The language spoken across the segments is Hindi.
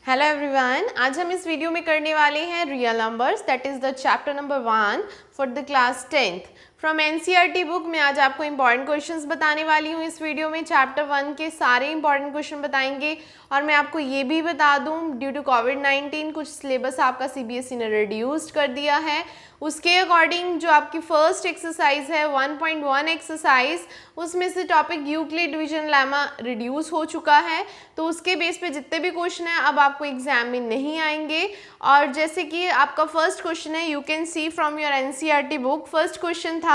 हेलो एवरीवन, आज हम इस वीडियो में करने वाले हैं real numbers, that is the chapter number 1 for the class 10th from NCERT book. मैं आज आपको इंपॉर्टेंट क्वेश्चंस बताने वाली हूँ। इस वीडियो में चैप्टर 1 के सारे इंपॉर्टेंट क्वेश्चन बताएंगे और मैं आपको ये भी बता दूँ, ड्यू टू कोविड-19 कुछ सिलेबस आपका सीबीएसई ने रिड्यूस्ड कर दिया है। उसके अकॉर्डिंग जो आपकी फर्स्ट एक्सरसाइज है 1.1 एक्सरसाइज, उसमें से topic Euclid division lemma reduce हो चुका है, तो उसके बेस पे जितने भी क्वेश्चन हैं अब आपको एग्जाम में नहीं आएंगे। और जैसे कि आपका फर्स्ट क्वेश्चन है, you can see from your NCERT book, first question था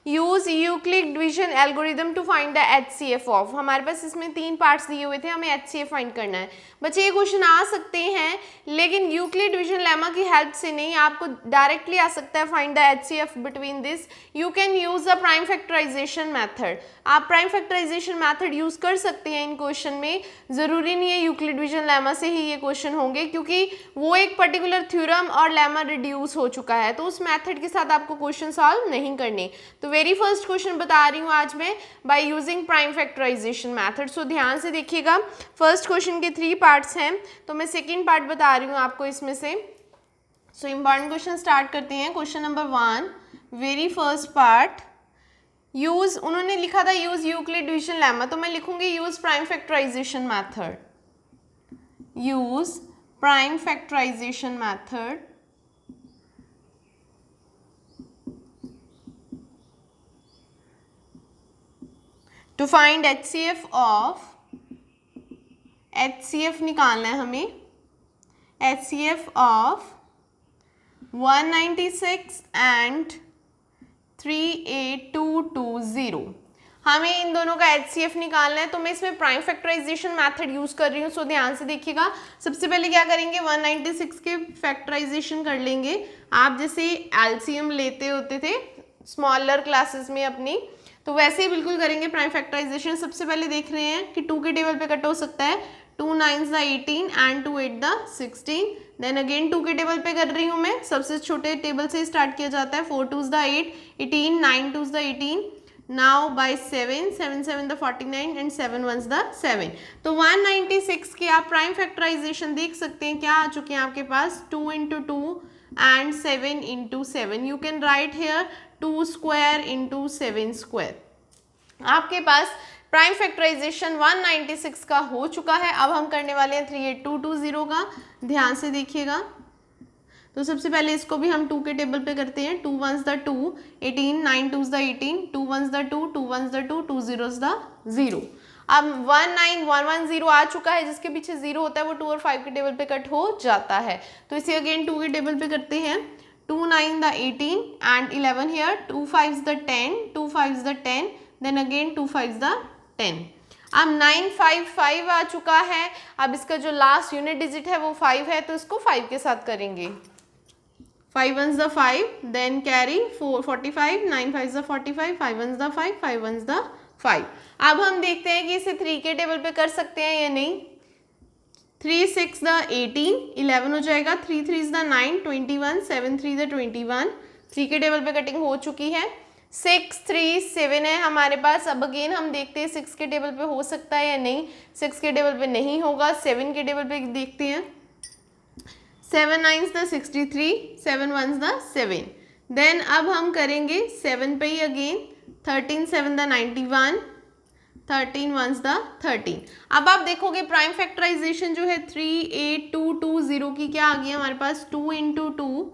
use Euclid division algorithm to find the HCF of. हमारे पास इसमें 3 पार्ट्स दिए हुए थे, हमें एचसीएफ फाइंड करना है। बच्चे ये क्वेश्चन आ सकते हैं लेकिन यूक्लिड डिवीजन लेमा की हेल्प से नहीं, आपको डायरेक्टली आ सकता है find the HCF between this. You can use the prime factorisation method. आप प्राइम फैक्टराइजेशन मेथड यूज कर सकते हैं इन क्वेश्चन में। जरूरी नहीं है यूक्लिड डिवीजन लेमा से ही ये क्वेश्चन होंगे, क्योंकि वो एक पर्टिकुलर थ्योरम और लेमा रिड्यूस हो चुका है, तो उस मेथड के साथ आपको क्वेश्चन सॉल्व नहीं करने। तो वेरी फर्स्ट क्वेश्चन बता रही हूँ आज मैं, by using prime factorisation method. So ध्यान से देखिएगा, फर्स्ट क्वेश्चन के 3 पार्ट्स हैं, तो मैं सेकंड पार्ट बता रही हूँ आपको इसमें से। सो इंपॉर्टेंट क्वेश्चन स्टार्ट करते हैं। Question number 1, very first part, use, उन्होंने लिखा था यूज यूक्लिड डिवीजन लेमा, तो मैं लिखूंगी use prime factorisation method. Use prime factorisation method to find HCF of, HCF निकालना है हमें, HCF ऑफ 196 एंड 38220। हमें इन दोनों का HCF निकालना है, तो मैं इसमें प्राइम फैक्टराइजेशन मेथड यूज कर रही हूँ। सो ध्यान से देखिएगा, सबसे पहले क्या करेंगे, 196 के फैक्टराइजेशन कर लेंगे। आप जैसे एलसीएम लेते होते थे स्मॉलर क्लासेस में अपनी, तो वैसे ही बिल्कुल करेंगे प्राइम फैक्टराइजेशन। सबसे पहले देख रहे हैं कि 2 के टेबल पे कट हो सकता है, 2 9s the 18 and 2 8 the 16। Then again 2 के टेबल पे कर रही हूँ मैं, सबसे छोटे टेबल से स्टार्ट किया जाता है, 4 2s the 8, 18, 9 2s the 18, now by 7, 7 7 the 49 and 7 1s the 7। तो 196 के आप प्राइम फैक्टराइजेशन देख सकते हैं, क्या आ चुके हैं आपके पास, 2 into 2 and 7 into 7। You can write here 2 square into 7 square। आपके पास प्राइम फैक्टराइजेशन 196 का हो चुका है। अब हम करने वाले हैं 38220 का, ध्यान से देखिएगा। तो सबसे पहले इसको भी हम 2 के टेबल पे करते हैं, 2 1s the 2, 18, 9 2s the 18, 2 1s the 2, 2 1s the 2, 2 0s the 0। अब 19110 आ चुका है, जिसके पीछे 0 होता है वो 2 और 5 के टेबल पे कट हो जाता है। तो इसे अगेन 2 के टेबल पे करते हैं, 2 9 the 18 and 11 here, 2 5s the 10, 2 5s the 10, then again 2 5s the 10। अब 955 आ चुका है। अब इसका जो लास्ट यूनिट डिजिट है वो 5 है, तो इसको 5 के साथ करेंगे, 5 1s the 5, then carry 45, 9 5s the 45, 5 1s the 5, 5 1s the 5। अब हम देखते हैं कि इसे 3 के टेबल पे कर सकते हैं या नहीं। 3 6 द 18, 11 हो जाएगा, 3 3s द 9, 21, 7 3 द 21। 3 के टेबल पे कटिंग हो चुकी है। 6 3 7 है हमारे पास। अब अगेन हम देखते हैं 6 के टेबल पे हो सकता है या नहीं। 6 के टेबल पे नहीं होगा, 7 के टेबल पे देखते हैं, 7 9s the 63, 7 1s the 7। Then अब हम करेंगे 7 पे ही अगेन, 13 7 द 91, 13 1s द 13। अब आप देखोगे प्राइम फैक्टराइजेशन जो है 38220 की क्या आ गई हमारे पास, 2 into 2,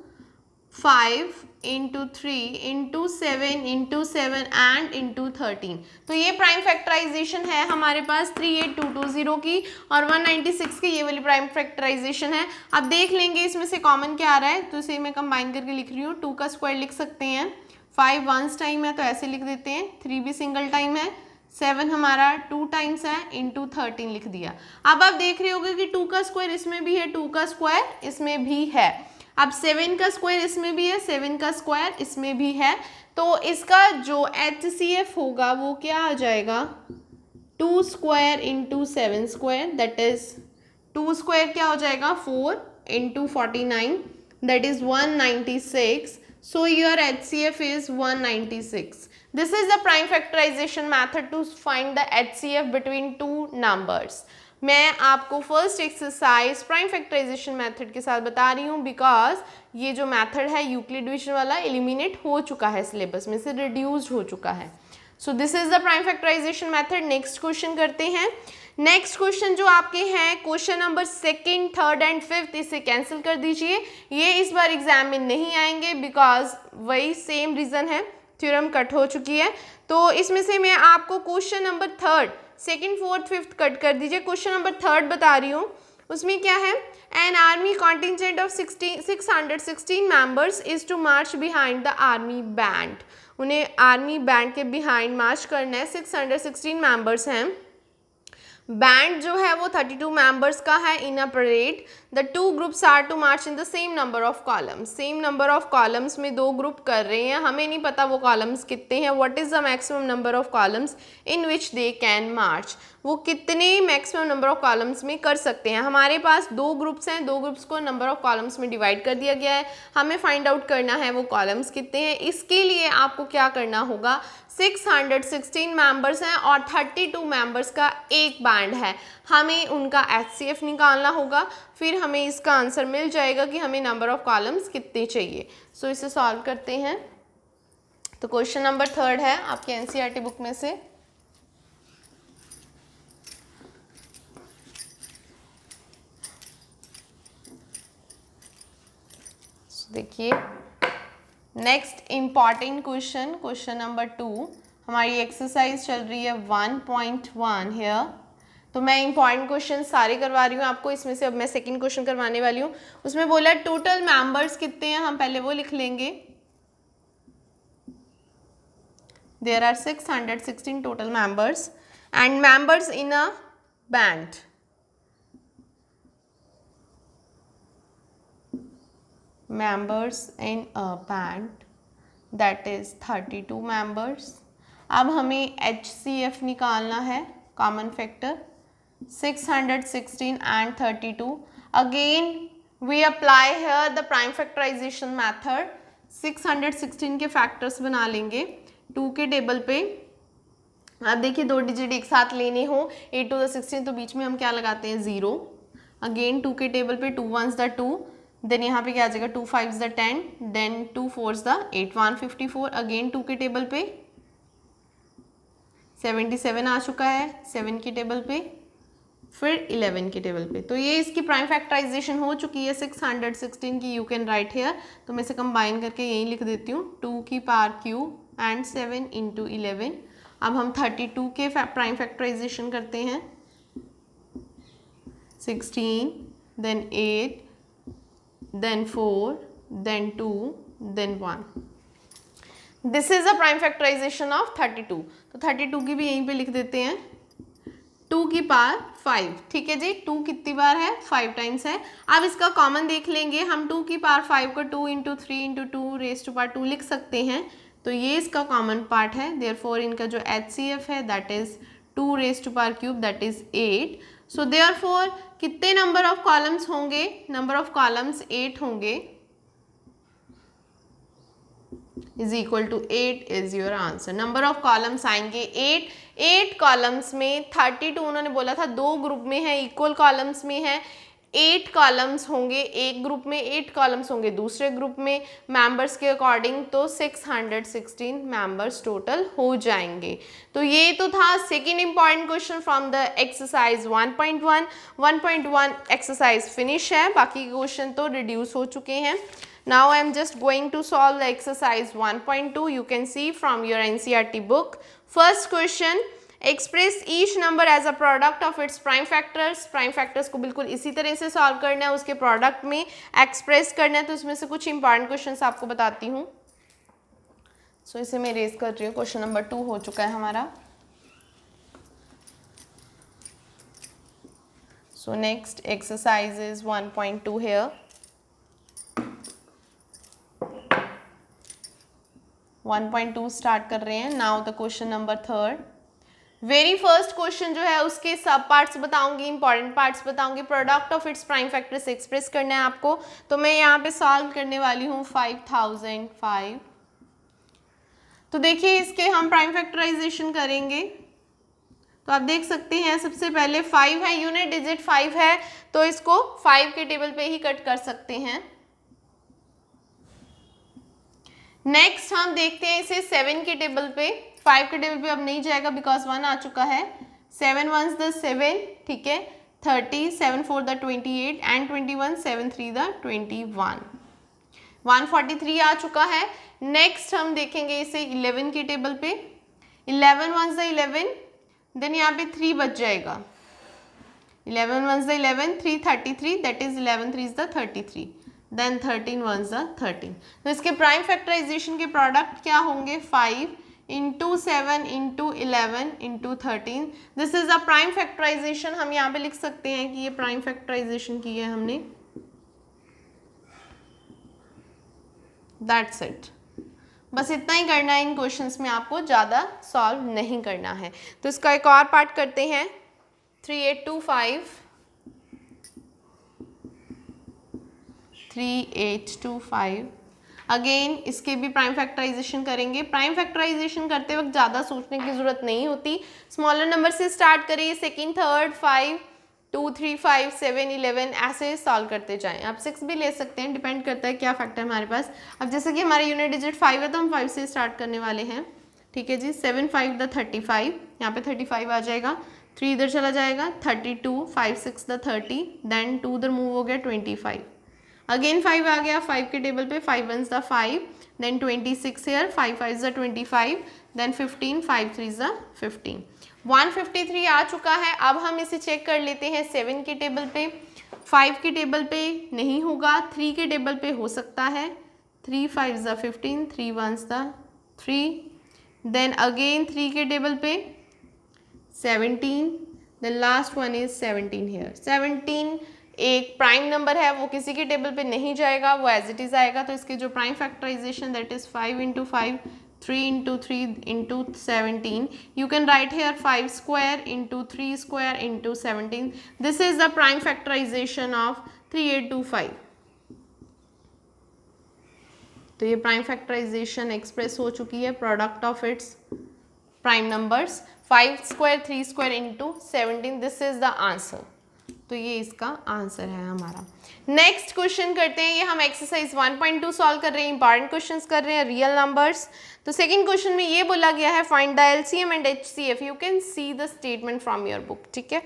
5 into 3 into 7 into 7 and into 13। तो ये प्राइम फैक्टराइजेशन है हमारे पास 38220 की, और 196 की ये वाली प्राइम फैक्टराइजेशन है। अब देख लेंगे इसमें से कॉमन क्या आ रहा है, तो इसे मैं कंबाइन करके लिख रही हूँ। 2 का स्क्वायर लिख सकते हैं, 5 1s टाइम है तो ऐसे लिख देते हैं, 3 भी सिंगल टाइम है, 7 हमारा 2 टाइम्स है, इंटू 13 लिख दिया। अब आप देख रहे होगे कि 2 का स्क्वायर इसमें भी है, 2 का स्क्वायर इसमें भी है। अब 7 का स्क्वायर इसमें भी है, 7 का स्क्वायर इसमें भी है, तो इसका जो HCF होगा वो क्या आ जाएगा, 2 square into 7 square, that is 2 square क्या हो जाएगा, 4 into 49, that is 196। So your HCF is 196. This is the prime factorization method to find the HCF between two numbers. मैं आपको first exercise prime factorisation method के साथ बता रही हूँ बिकॉज ये जो मेथड है यूक्लिड डिवीजन वाला एलिमिनेट हो चुका है, सिलेबस में से रिड्यूस्ड हो चुका है। So this is the prime factorisation method. Next question करते हैं। नेक्स्ट क्वेश्चन जो आपके हैं question number 2nd, 3rd and 5th, इसे कैंसिल कर दीजिए, ये इस बार एग्जाम में नहीं आएंगे बिकॉज वही सेम रीज़न है, थ्योरम कट हो चुकी है। तो इसमें से मैं आपको question number 3rd, 2nd, 4th, 5th cut कर दीजिए। क्वेश्चन नंबर 3rd बता रही हूँ, उसमें क्या है, an army contingent of 616 members is to march behind the army band. उन्हें आर्मी बैंड के बिहाइंड मार्च करना है, 616 मेंबर्स हैं। बैंड जो है वो 32 मेंबर्स का है in a parade. The two groups are to march in the same number of columns. Same number of columns में दो ग्रुप कर रहे हैं, हमें नहीं पता वो कॉलम्स कितने हैं। What is the maximum number of columns in which they can march, वो कितने मैक्सिमम नंबर ऑफ कॉलम्स में कर सकते हैं। हमारे पास दो ग्रुप्स हैं, दो ग्रुप्स को नंबर ऑफ कॉलम्स में डिवाइड कर दिया गया है, हमें फाइंड आउट करना है वो कॉलम्स कितने हैं। इसके लिए आपको क्या करना होगा, 616 मेंबर्स हैं और 32 मेंबर्स का एक बैंड है, हमें उनका HCF निकालना होगा, फिर हमें इसका आंसर मिल जाएगा कि हमें नंबर ऑफ कॉलम्स कितने चाहिए। सो इसे सॉल्व करते हैं। तो क्वेश्चन नंबर 3rd है आपके NCERT बुक में से। देखिए next important question, question number 2, हमारी एक्सरसाइज चल रही है 1.1 हेयर। तो मैं इंपॉर्टेंट क्वेश्चन सारे करवा रही हूँ आपको, इसमें से अब मैं सेकंड क्वेश्चन करवाने वाली हूँ। उसमें बोला टोटल मेंबर्स कितने हैं, हम पहले वो लिख लेंगे। There are 616 total members and members in a band. Members in a band, that is 32 members। अब हमें HCF निकालना है, common factor 616 and 32। Again we apply here the prime factorization method. 616 के फैक्टर्स बना लेंगे 2 के टेबल पे। अब देखिए दो डिजिट एक साथ लेने हो, 8 to the 16, तो बीच में हम क्या लगाते हैं, 0। अगेन 2 के टेबल पे 2 1s द 2, देन यहाँ पे क्या आ जाएगा, 2 5s the 10, then 2 4s the 8, 154। Again 2 के टेबल पे 77 आ चुका है, 7 के टेबल पे, फिर 11 के टेबल पे। तो ये इसकी प्राइम फैक्टराइजेशन हो चुकी है 616 की। यू कैन राइट हेयर, तो मैं इसे कंबाइन करके यही लिख देती हूँ, 2 की पावर क्यूब एंड 7 into 11। अब हम 32 के प्राइम फैक्टराइजेशन करते हैं, 16, then 8, then 4, then 2, then 1। This is a prime factorization of 32। तो 32 की भी यहीं पे लिख देते हैं, 2 की पावर 5। ठीक है जी, 2 कितनी बार है, 5 टाइम्स है। अब इसका कॉमन देख लेंगे हम, 2 की पावर 5 को 2 into 3 into 2 raised to power 2 लिख सकते हैं, तो ये इसका कॉमन पार्ट है। देयरफॉर इनका जो HCF है that is 2 raised to power cube, that is 8। So therefore कितने नंबर ऑफ कॉलम्स होंगे, नंबर ऑफ कॉलम्स 8 होंगे, is equal to 8 is your answer. Number of columns आएंगे 8 कॉलम्स में 32 उन्होंने बोला था दो ग्रुप में है, इक्वल कॉलम्स में है। 8 कॉलम्स होंगे एक ग्रुप में, 8 कॉलम्स होंगे दूसरे ग्रुप में, मेंबर्स के अकॉर्डिंग तो 616 मेंबर्स टोटल हो जाएंगे। तो ये तो था second important question from the exercise 1.1। 1.1 exercise finish है, बाकी क्वेश्चन तो रिड्यूस हो चुके हैं। Now I am just going to solve the exercise 1.2. You can see from your NCERT book. First question, express each number as a product of its prime factors. Prime factors को बिल्कुल इसी तरह से सॉल्व करना है, उसके प्रोडक्ट में एक्सप्रेस करना है। तो इसमें से कुछ इंपॉर्टेंट क्वेश्चंस आपको बताती हूँ। सो इसे मैं रेज कर रही हूँ, क्वेश्चन नंबर 2 हो चुका है हमारा। So next exercise is 1.2 here. 1.2 start कर रहे हैं। Now the question number 3rd। Very first question जो है उसके सब पार्ट्स बताऊंगी, इंपॉर्टेंट पार्ट्स बताऊंगी। Product of its prime factor से एक्सप्रेस करना है आपको, तो मैं यहाँ पे सॉल्व करने वाली हूँ 5005। तो देखिए इसके हम प्राइम फैक्टराइजेशन करेंगे, तो आप देख सकते हैं सबसे पहले 5 है, यूनिट डिजिट 5 है, तो इसको 5 के टेबल पे ही कट कर सकते हैं। नेक्स्ट हम देखते हैं इसे 7 के टेबल पे। 5 के टेबल पे अब नहीं जाएगा बिकॉज 1 आ चुका है। 7 1 द 7, ठीक है, 30, 7 4 द 28 एंड 21, 7 3 द 21, 143 आ चुका है। नेक्स्ट हम देखेंगे इसे 11 के टेबल पे। 11 1 द 11, देन यहाँ पे 3 बच जाएगा। 11 1 the 11, 3 33, that is 11 3 the 33, then 13 1 the 13। तो इसके प्राइम फैक्टराइजेशन के प्रोडक्ट क्या होंगे? 5 into 7 into 11 into 13। This is a prime factorization. हम यहाँ पे लिख सकते हैं कि ये प्राइम फैक्टराइजेशन की है हमने। दैट्स इट, बस इतना ही करना है इन क्वेश्चंस में, आपको ज़्यादा सॉल्व नहीं करना है। तो इसका एक और पार्ट करते हैं। 3825 3825 अगेन इसके भी प्राइम फैक्टराइजेशन करेंगे। प्राइम फैक्टराइजेशन करते वक्त ज़्यादा सोचने की ज़रूरत नहीं होती। स्मॉलर नंबर से स्टार्ट करिए, सेकंड, थर्ड, 5 2 3 5 7 11 ऐसे सॉल्व करते जाएं। आप 6 भी ले सकते हैं, डिपेंड करता है क्या फैक्टर है हमारे पास। अब जैसे कि हमारे यूनिट डिजिट 5 है तो हम 5 से स्टार्ट करने वाले हैं, ठीक है जी। 7 5 द 35, यहाँ पे 35 आ जाएगा, 3 इधर चला जाएगा, 32, 5 6 द 30, देन 2 उधर मूव हो गया, 25, अगेन 5 आ गया 5 के टेबल पे, 5 1 the 5, then 26 here, 5 5 the 25, then 15, 5 3 the 15, 153 आ चुका है। अब हम इसे चेक कर लेते हैं 7 के टेबल पे। 5 के टेबल पे नहीं होगा, 3 के टेबल पे हो सकता है। 3 5 द 15, 3 1 द 3, देन अगेन 3 के टेबल पे 17, then last one is 17 here. 17 एक प्राइम नंबर है, वो किसी के टेबल पे नहीं जाएगा, वो एज इट इज आएगा। तो इसके जो prime factorization that is 5 into 5, 3 into 3 into 17. You can write here 5 square into 3 square into 17. This is the prime factorization of 3825. तो ये प्राइम फैक्टराइजेशन एक्सप्रेस हो चुकी है, product of its prime numbers 5 square 3 square into 17। This is the answer. तो ये इसका आंसर है हमारा। नेक्स्ट क्वेश्चन करते हैं, ये हम एक्सरसाइज 1.2 सॉल्व कर रहे हैं, इंपॉर्टेंट क्वेश्चंस कर रहे हैं, रियल नंबर्स। तो सेकंड क्वेश्चन में ये बोला गया है find the LCM and HCF. You can see the statement from your book, ठीक है।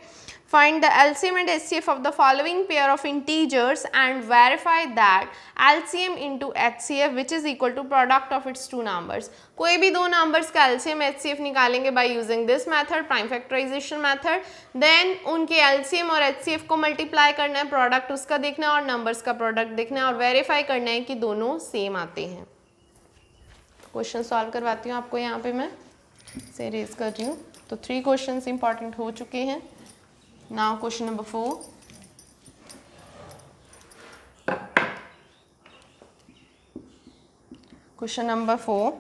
Find the LCM and HCF of the following pair of integers and verify that LCM into HCF which is equal to product of its two numbers. कोई भी दो numbers का LCM HCF निकालेंगे by using this method, prime factorization method. Then उनके LCM और HCF को multiply करना है, product उसका देखना है और numbers का product देखना है और verify करना है कि दोनों same आते हैं। Question solve करवाती हूँ आपको, यहाँ पे मैं से रेज कर रही हूँ। तो 3 questions important हो चुके हैं। Now question number 4. Question number 4.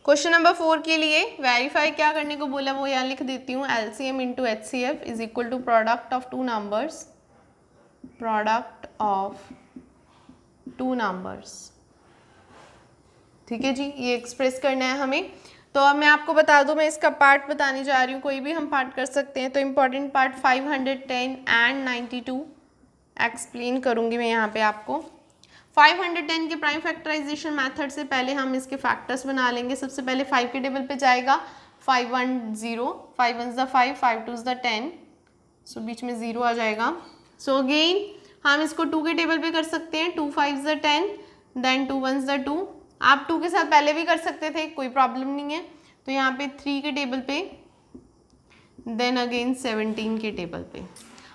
Question number 4 के लिए वेरीफाई क्या करने को बोला वो यहाँ लिख देती हूँ। LCM into HCF is equal to product of two numbers. Product of two numbers. ठीक है जी, ये एक्सप्रेस करना है हमें। तो अब मैं आपको बता दूं, मैं इसका पार्ट बताने जा रही हूँ, कोई भी हम पार्ट कर सकते हैं। तो इम्पॉर्टेंट पार्ट 510 एंड 92 एक्सप्लेन करूँगी मैं यहाँ पे आपको। 510 के प्राइम फैक्टराइजेशन मेथड से पहले हम इसके फैक्टर्स बना लेंगे। सबसे पहले 5 के टेबल पे जाएगा, 5 1 0, 5 1 5, 5 2 10, सो बीच में 0 आ जाएगा। सो अगेन हम इसको 2 के टेबल पे कर सकते हैं, 2 5 10, देन 2 1 2। आप 2 के साथ पहले भी कर सकते थे, कोई प्रॉब्लम नहीं है। तो यहाँ पे 3 के टेबल पे, देन अगेन 17 के टेबल पे।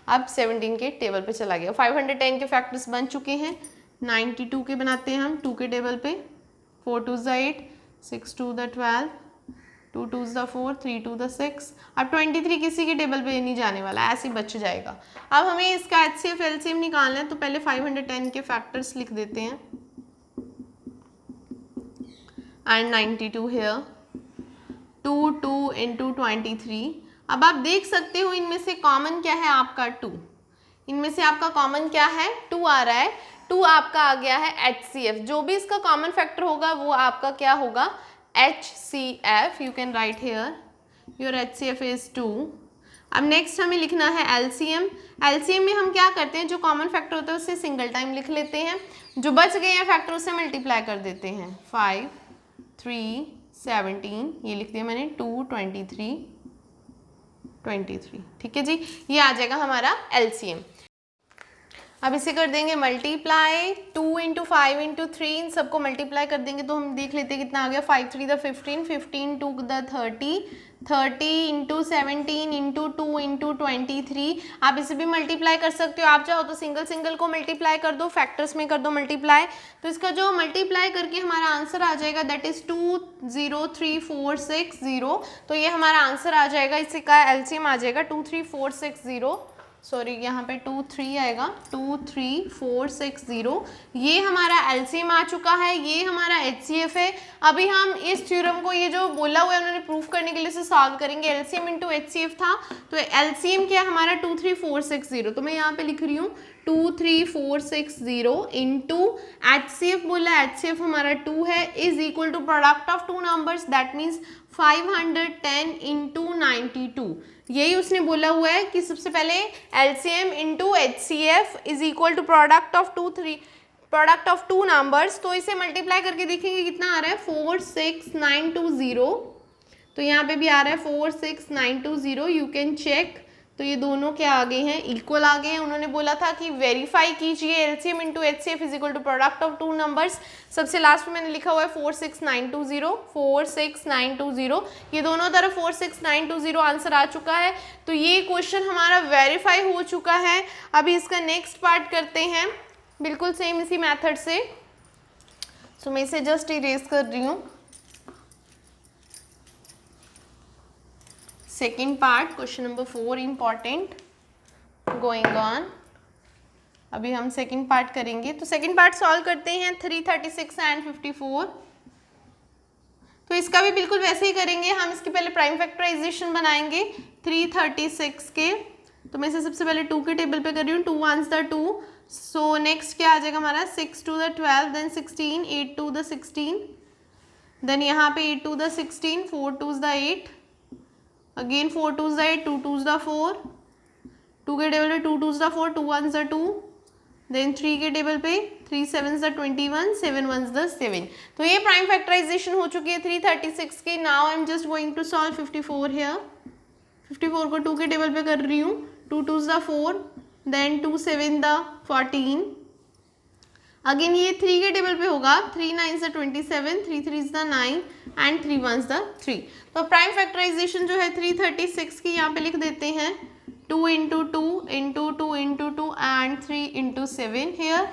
अब 17 के टेबल पे चला गया। 510 के फैक्टर्स बन चुके हैं। 92 के बनाते हैं हम 2 के टेबल पे, 4 2 8, 6 2 12, 2 2 4, 3 2 6। अब 23 किसी के टेबल पे नहीं जाने वाला, ऐसे ही बच जाएगा। अब हमें इसका HCF LCM निकालना है, तो पहले 510 के फैक्टर्स लिख देते हैं and 92 here, 2 2 into 23। अब आप देख सकते हो इनमें से कॉमन क्या है आपका 2, इनमें से आपका कॉमन क्या है 2 आ रहा है। 2 आपका आ गया है HCF, जो भी इसका कॉमन फैक्टर होगा वो आपका क्या होगा HCF। You can write here your HCF is 2। अब नेक्स्ट हमें लिखना है LCM। LCM में हम क्या करते हैं, जो कॉमन फैक्टर होता है उससे सिंगल टाइम लिख लेते हैं, जो बच गए हैं फैक्टर उससे मल्टीप्लाई कर देते हैं। 5 3 17, ये लिख दिया मैंने, 2 23 23। ठीक है जी, ये आ जाएगा हमारा LCM। अब इसे कर देंगे मल्टीप्लाई, 2 इंटू 5 इंटू 3, इन सबको मल्टीप्लाई कर देंगे तो हम देख लेते हैं कितना आ गया। 5 3 the 15, 15 2 the 30, 30 into 17 into 2 into 23। आप इसे भी मल्टीप्लाई कर सकते हो, आप चाहो तो सिंगल सिंगल को मल्टीप्लाई कर दो, फैक्टर्स में कर दो मल्टीप्लाई, तो इसका जो मल्टीप्लाई करके हमारा आंसर आ जाएगा दैट इज 20346 तो ये हमारा आंसर आ जाएगा, इसे का LCM आ जाएगा 23460, सॉरी यहाँ पे 23 आएगा, 23460। ये हमारा LCM आ चुका है, ये हमारा HCF है। अभी हम इस थ्योरम को, ये जो बोला हुआ है उन्होंने प्रूफ करने के लिए इसे सॉल्व करेंगे। LCM इंटू HCF था, तो LCM क्या हमारा 23460, तो मैं यहाँ पे लिख रही हूँ 23460 इंटू HCF बोला, HCF हमारा 2 है, is equal to product of two numbers that means 510 into 92। यही उसने बोला हुआ है कि सबसे पहले LCM into HCF is equal to product of two numbers, तो इसे मल्टीप्लाई करके देखेंगे कितना आ रहा है 46920, तो यहाँ पे भी आ रहा है 46920, यू कैन चेक। तो ये दोनों क्या आ गए हैं, इक्वल आ गए हैं। उन्होंने बोला था कि वेरीफाई कीजिए LCM into HCF is equal to product of two numbers, सबसे लास्ट में मैंने लिखा हुआ है 46920, ये दोनों तरफ 46920 आंसर आ चुका है, तो ये क्वेश्चन हमारा वेरीफाई हो चुका है। अभी इसका नेक्स्ट पार्ट करते हैं बिल्कुल सेम इसी मेथड से, सो मैं इसे जस्ट इरेज कर रही हूँ। Second part, question number 4 important going on. अभी हम सेकेंड पार्ट करेंगे, तो सेकेंड पार्ट सॉल्व करते हैं 336 एंड 54। तो इसका भी बिल्कुल वैसे ही करेंगे हम, इसके पहले प्राइम फैक्टराइजेशन बनाएंगे 336 के, तो मैं इसे सबसे पहले 2 के टेबल पे कर रही हूँ, 2 1s द 2, सो नेक्स्ट क्या आ जाएगा हमारा 6 2 द 12, देन 16, 8 2 द 16, देन यहाँ पे 8 2 the 16, 4 2s the 8, again 4 2s the 8, 2 2s the 4, 2 के टेबल पे 2 2s the 4, 2 1s the 2, then 3 के टेबल पे 3 7s द 21, 7 1s द 7। तो ये प्राइम फैक्टराइजेशन हो चुकी है 336 की। Now I am just going to solve 54 here. 54 को 2 के टेबल पे कर रही हूँ, 2 2s the 4, then 2 7 the 14, again ये 3 के टेबल पे होगा, 3 9s the 27, 3 3s the 9 and 3 1s the 3। तो प्राइम फैक्टराइजेशन जो है 336 की यहाँ पे लिख देते हैं 2 into 2 into 2 into 2 and 3 into 7 here,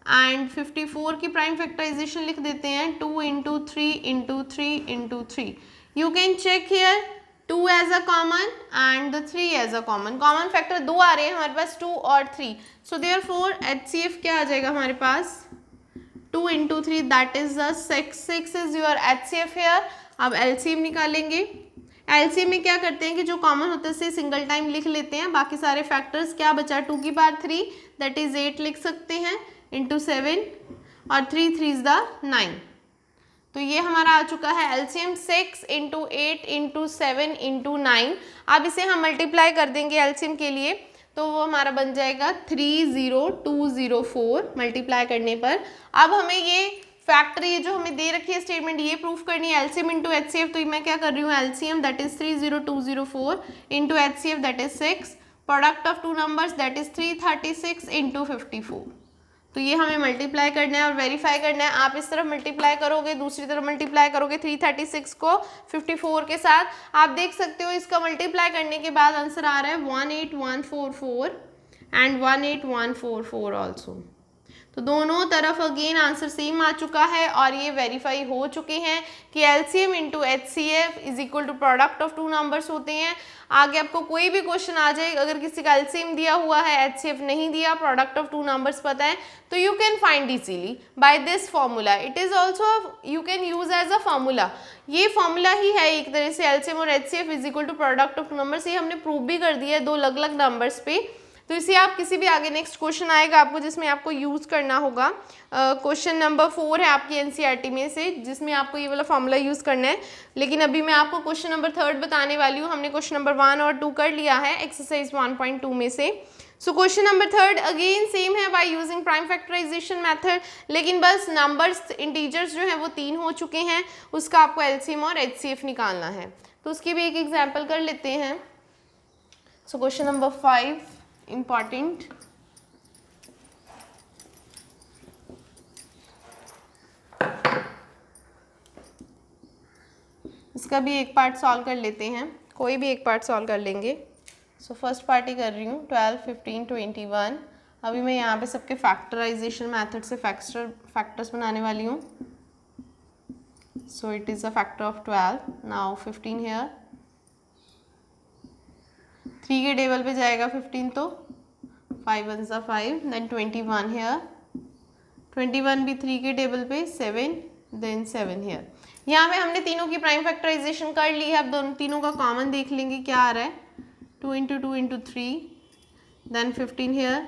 and 54 की प्राइम फैक्टराइजेशन लिख देते हैं 2 into 3 into 3 into 3। You can check here 2 as a common and 3 as a common, common factor 2 आ रहे हैं हमारे पास, 2 और 3, सो देयरफॉर HCF क्या आ जाएगा हमारे पास 2 into 3 that is the 6 is your HCF here. अब LCM निकालेंगे। LCM में क्या करते हैं कि जो कॉमन होता है उसे सिंगल टाइम लिख लेते हैं, बाकी सारे फैक्टर्स क्या बचा 2 की पावर 3 दैट इज 8 लिख सकते हैं इंटू 7 और 3 3s द 9। तो ये हमारा आ चुका है LCM 6 इंटू 8 इंटू 7 इंटू 9। अब इसे हम मल्टीप्लाई कर देंगे LCM के लिए, तो वो हमारा बन जाएगा 30204 मल्टीप्लाई करने पर। अब हमें ये फैक्टर, ये जो हमें दे रखी है स्टेटमेंट, ये प्रूफ करनी है LCM इंटू HCF। तो मैं क्या कर रही हूँ LCM that is 30204 into HCF that is 6, product of two numbers that is 336 into 54। तो ये हमें मल्टीप्लाई करना है और वेरीफाई करना है। आप इस तरफ मल्टीप्लाई करोगे, दूसरी तरफ मल्टीप्लाई करोगे 336 को 54 के साथ, आप देख सकते हो इसका मल्टीप्लाई करने के बाद आंसर आ रहा है 18144 एंड 18144 ऑल्सो। तो दोनों तरफ अगेन आंसर सेम आ चुका है और ये वेरीफाई हो चुके हैं कि LCM into HCF is equal to product of two numbers होते हैं। आगे आपको कोई भी क्वेश्चन आ जाए, अगर किसी का LCM दिया हुआ है HCF नहीं दिया, प्रोडक्ट ऑफ टू नंबर्स पता है, तो you can find easily by this formula. It is also you can use as a formula. ये फॉर्मूला ही है एक तरह से LCM और HCF is equal to product of two numbers. ये हमने प्रूव भी कर दिया है 2 अलग अलग नंबर्स पे। तो इसे आप किसी भी आगे नेक्स्ट क्वेश्चन आएगा आपको जिसमें आपको यूज़ करना होगा। क्वेश्चन नंबर 4 है आपकी एनसीईआरटी में से जिसमें आपको ये वाला फॉर्मूला यूज़ करना है, लेकिन अभी मैं आपको क्वेश्चन नंबर 3 बताने वाली हूँ। हमने क्वेश्चन नंबर 1 और 2 कर लिया है एक्सरसाइज 1.2 में से। So question number 3 again same है by using prime factorisation method, लेकिन बस नंबर्स इंटीजर्स जो है वो 3 हो चुके हैं, उसका आपको एलसीएम और एचसीएफ निकालना है। तो उसकी भी एक एग्जांपल कर लेते हैं। सो क्वेश्चन नंबर 5 इम्पॉर्टेंट, इसका भी एक पार्ट सॉल्व कर लेते हैं, कोई भी एक पार्ट सॉल्व कर लेंगे। सो फर्स्ट पार्ट ही कर रही हूँ 12, 15, 21। अभी मैं यहाँ पे सबके फैक्टराइजेशन मेथड से फैक्टर्स बनाने वाली हूँ। So it is a factor of 12। Now 15 here, 3 के टेबल पे जाएगा 15, तो 5 1 ज़ा 5, देन 21 हेयर, 21 भी 3 के टेबल पे 7, देन 7 हेयर। यहाँ पे हमने तीनों की प्राइम फैक्टराइजेशन कर ली है। अब दोनों तीनों का कॉमन देख लेंगे क्या आ रहा है। 2 × 2 × 3, then 15 here,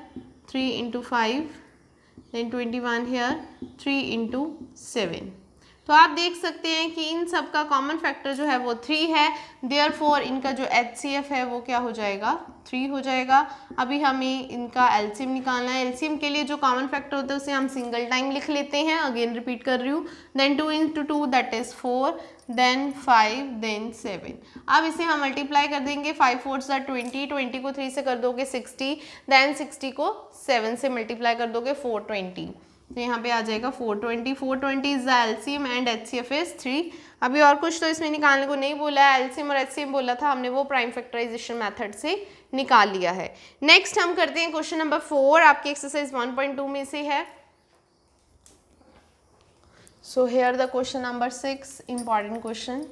3 × 5, then 21 here, 3 × 7। तो आप देख सकते हैं कि इन सब का कॉमन फैक्टर जो है वो 3 है, देयरफॉर इनका जो HCF है वो क्या हो जाएगा, 3 हो जाएगा। अभी हमें इनका एलसीएम निकालना है। एलसीएम के लिए जो कॉमन फैक्टर होता है उसे हम सिंगल टाइम लिख लेते हैं, अगेन रिपीट कर रही हूँ। Then 2 × 2 that is 4, then 5, then 7। अब इसे हम मल्टीप्लाई कर देंगे। 5 4 ज़ा 20, 20 को 3 से कर दोगे 60, देन 60 को 7 से मल्टीप्लाई कर दोगे 420, तो यहाँ पे आ जाएगा 420। 420 is the LCM and HCF is 3। अभी और कुछ तो इसमें निकालने को नहीं बोला है, एलसीएम और एचसीएम बोला था हमने, वो प्राइम फैक्टराइजेशन मेथड से निकाल लिया है। नेक्स्ट हम करते हैं क्वेश्चन नंबर 4, आपकी एक्सरसाइज 1.2 में से है। So here the question number 6, important question.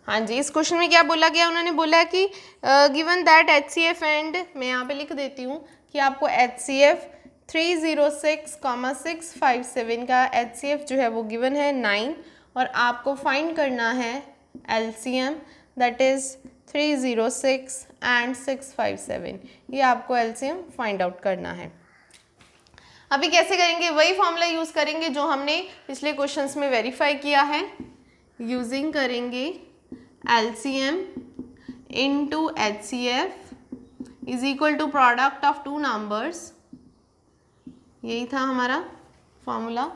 हाँ जी, इस क्वेश्चन में क्या बोला गया, उन्होंने बोला कि गिवन दैट एचसीएफ एंड, मैं यहाँ पे लिख देती हूँ कि आपको एचसीएफ 306,657 का एचसीएफ जो है वो गिवन है 9, और आपको फाइंड करना है एलसीएम दैट इज 306 एंड 657। ये आपको एलसीएम फाइंड आउट करना है। अभी कैसे करेंगे, वही फॉर्मूला यूज़ करेंगे जो हमने पिछले क्वेश्चंस में वेरीफाई किया है। यूजिंग करेंगे LCM into HCF is equal to product of two numbers, यही था हमारा फॉर्मूला।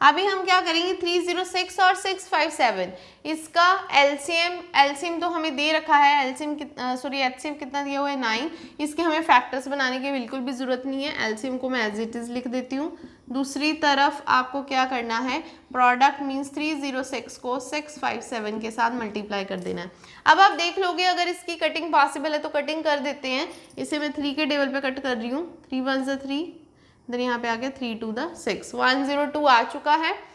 अभी हम क्या करेंगे, 306 और 657 इसका एलसीएम तो हमें दे रखा है, एचसीएफ कितना दिया हुआ है 9। इसके हमें फैक्टर्स बनाने की बिल्कुल भी ज़रूरत नहीं है, एलसीएम को मैं एज इट इज़ लिख देती हूँ। दूसरी तरफ आपको क्या करना है, प्रोडक्ट मीन्स 306 को 657 के साथ मल्टीप्लाई कर देना है। अब आप देख लोगे अगर इसकी कटिंग पॉसिबल है तो कटिंग कर देते हैं। इसे मैं 3 के टेबल पे कट कर रही हूँ, 3 1 ज़ा 3, देन यहाँ पे आ गया 3 2 द 6, 102 आ चुका है।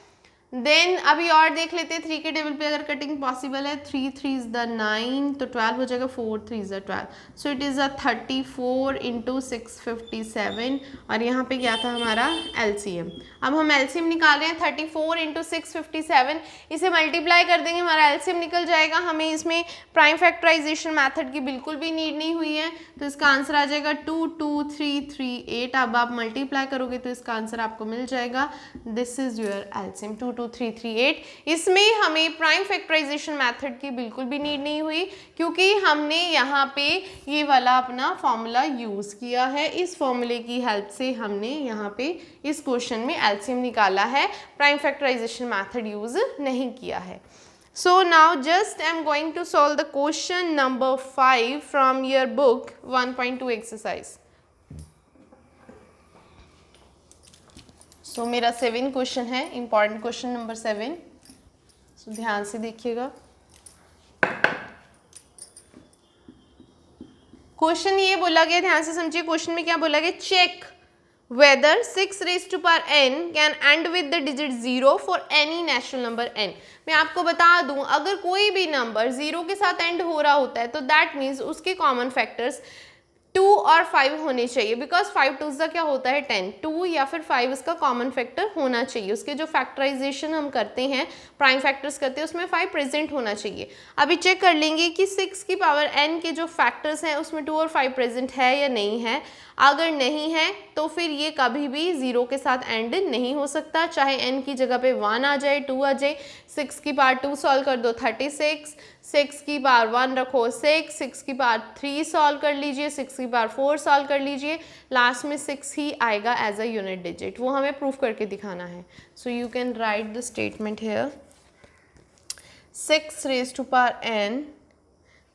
देन अभी और देख लेते हैं 3 के टेबल पे अगर कटिंग पॉसिबल है, 3 3 इज द 9, तो 12 हो जाएगा, 4 3 is the 12, so it is अ 34 × 657, और यहाँ पे क्या था हमारा एलसीएम। अब हम एलसीएम निकाल रहे हैं 34 × 657, इसे मल्टीप्लाई कर देंगे, हमारा एलसीएम निकल जाएगा। हमें इसमें प्राइम फैक्टराइजेशन मेथड की बिल्कुल भी नीड नहीं हुई है, तो इसका आंसर आ जाएगा 22338। अब आप मल्टीप्लाई करोगे तो इसका आंसर आपको मिल जाएगा, दिस इज योर एलसीएम 22338। इसमें हमें प्राइम फैक्टराइजेशन मेथड की बिल्कुल भी नीड नहीं हुई, क्योंकि हमने यहाँ पे ये वाला अपना फॉर्मूला यूज़ किया है। इस फॉर्मूले की हेल्प से हमने यहाँ पे इस क्वेश्चन में एलसीएम निकाला है, प्राइम फैक्टराइजेशन मेथड यूज़ नहीं किया है। So now just I am going to solve the question number 5 from your book 1.2 exercise. So मेरा 7 क्वेश्चन है, important क्वेश्चन नंबर 7. So ध्यान से देखिएगा। क्वेश्चन ये बोला गया, ध्यान से समझिए क्वेश्चन में क्या बोला गया, check whether 6 raised to power n can end with the digit 0 for any natural number n। मैं आपको बता दूं, अगर कोई भी नंबर 0 के साथ एंड हो रहा होता है तो दैट मीन्स उसके कॉमन फैक्टर्स 2 और 5 होने चाहिए, बिकॉज 5 टूज का क्या होता है 10, 2 या फिर 5 इसका कॉमन फैक्टर होना चाहिए। उसके जो फैक्टराइजेशन हम करते हैं, प्राइम फैक्टर्स करते हैं, उसमें 5 प्रेजेंट होना चाहिए। अभी चेक कर लेंगे कि 6 की पावर n के जो फैक्टर्स हैं उसमें 2 और 5 प्रेजेंट है या नहीं है। अगर नहीं है तो फिर ये कभी भी 0 के साथ एंड नहीं हो सकता, चाहे n की जगह पे 1 आ जाए, 2 आ जाए। 6 की पावर 2 सॉल्व कर दो 36, 6 की पावर 1 रखो 6, 6 की पावर 3 सॉल्व कर लीजिए, 6 की पावर 4 सॉल्व कर लीजिए, लास्ट में 6 ही आएगा एज अ यूनिट डिजिट, वो हमें प्रूफ करके दिखाना है। So you can right the statement here, 6 raised to power n